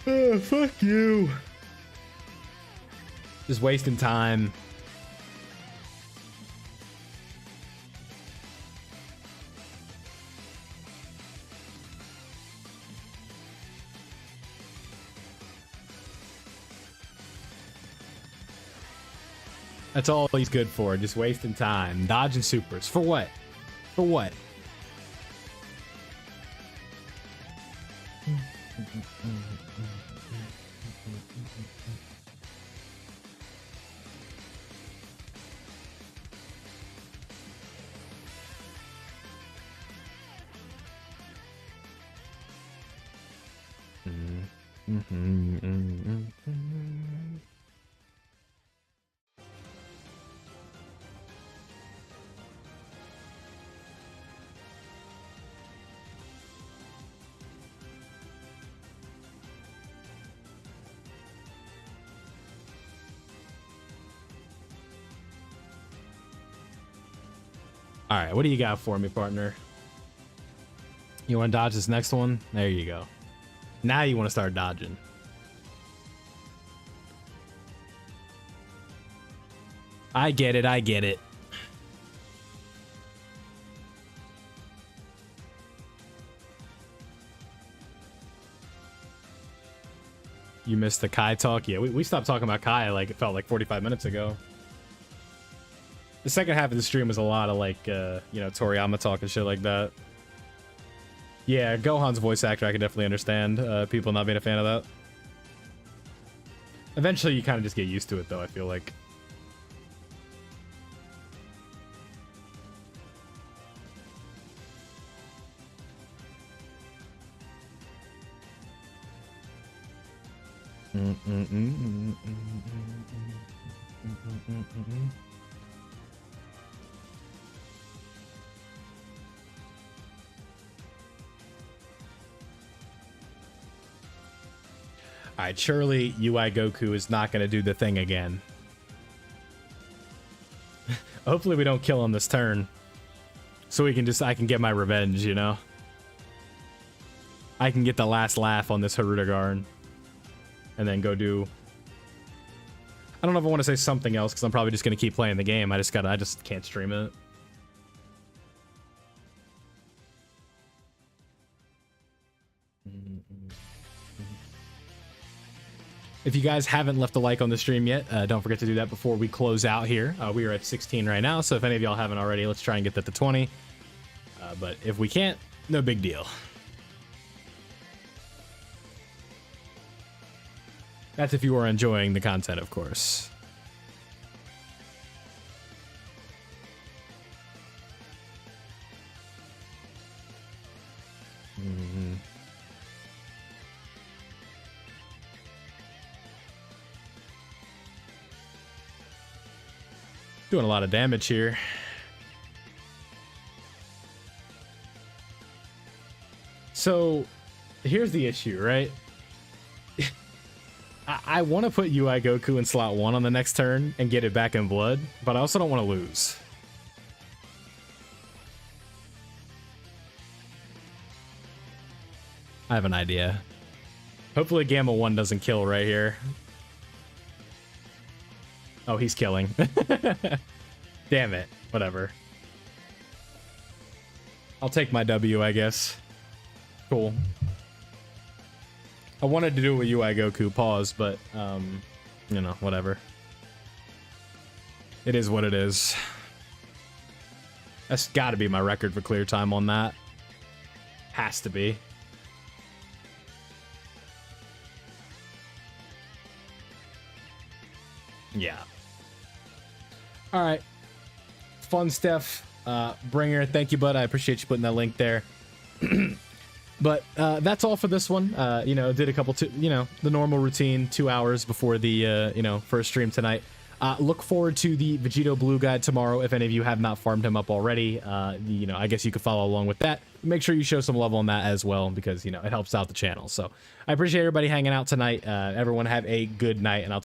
Oh, fuck you. Just wasting time. That's all he's good for, just wasting time. Dodging supers. For what? For what? All right, what do you got for me, partner? You want to dodge this next one? There you go. Now you want to start dodging. I get it, I get it. You missed the Kai talk? Yeah, we stopped talking about Kai, like, it felt like 45 minutes ago. The second half of the stream was a lot of, like, you know, Toriyama talk and shit like that. Yeah, Gohan's voice actor, I can definitely understand people not being a fan of that. Eventually, you kind of just get used to it, though, I feel like. Alright, surely UI Goku is not going to do the thing again. Hopefully we don't kill him this turn. So we can just, I can get my revenge, you know? I can get the last laugh on this Harudagarn. And then go do... I don't know if I want to say something else, because I'm probably just going to keep playing the game. I just can't stream it. If you guys haven't left a like on the stream yet, don't forget to do that before we close out here. We are at 16 right now, so if any of y'all haven't already, let's try and get that to 20. But if we can't, no big deal. That's if you are enjoying the content, of course. Doing a lot of damage here. So, here's the issue, right? I want to put UI Goku in slot 1 on the next turn and get it back in blood, but I also don't want to lose. I have an idea. Hopefully Gamma 1 doesn't kill right here. Oh, he's killing. Damn it. Whatever. I'll take my W, I guess. Cool. I wanted to do it with UI Goku, pause, but, you know, whatever. It is what it is. That's gotta be my record for clear time on that. Has to be. Yeah. All right. Fun stuff. Bringer, thank you, bud. I appreciate you putting that link there. But that's all for this one. You know, did a couple, you know, the normal routine 2 hours before the, you know, first stream tonight. Look forward to the Vegito Blue guide tomorrow. If any of you have not farmed him up already, you know, I guess you could follow along with that. Make sure you show some love on that as well, because, you know, it helps out the channel. So I appreciate everybody hanging out tonight. Everyone have a good night, and I'll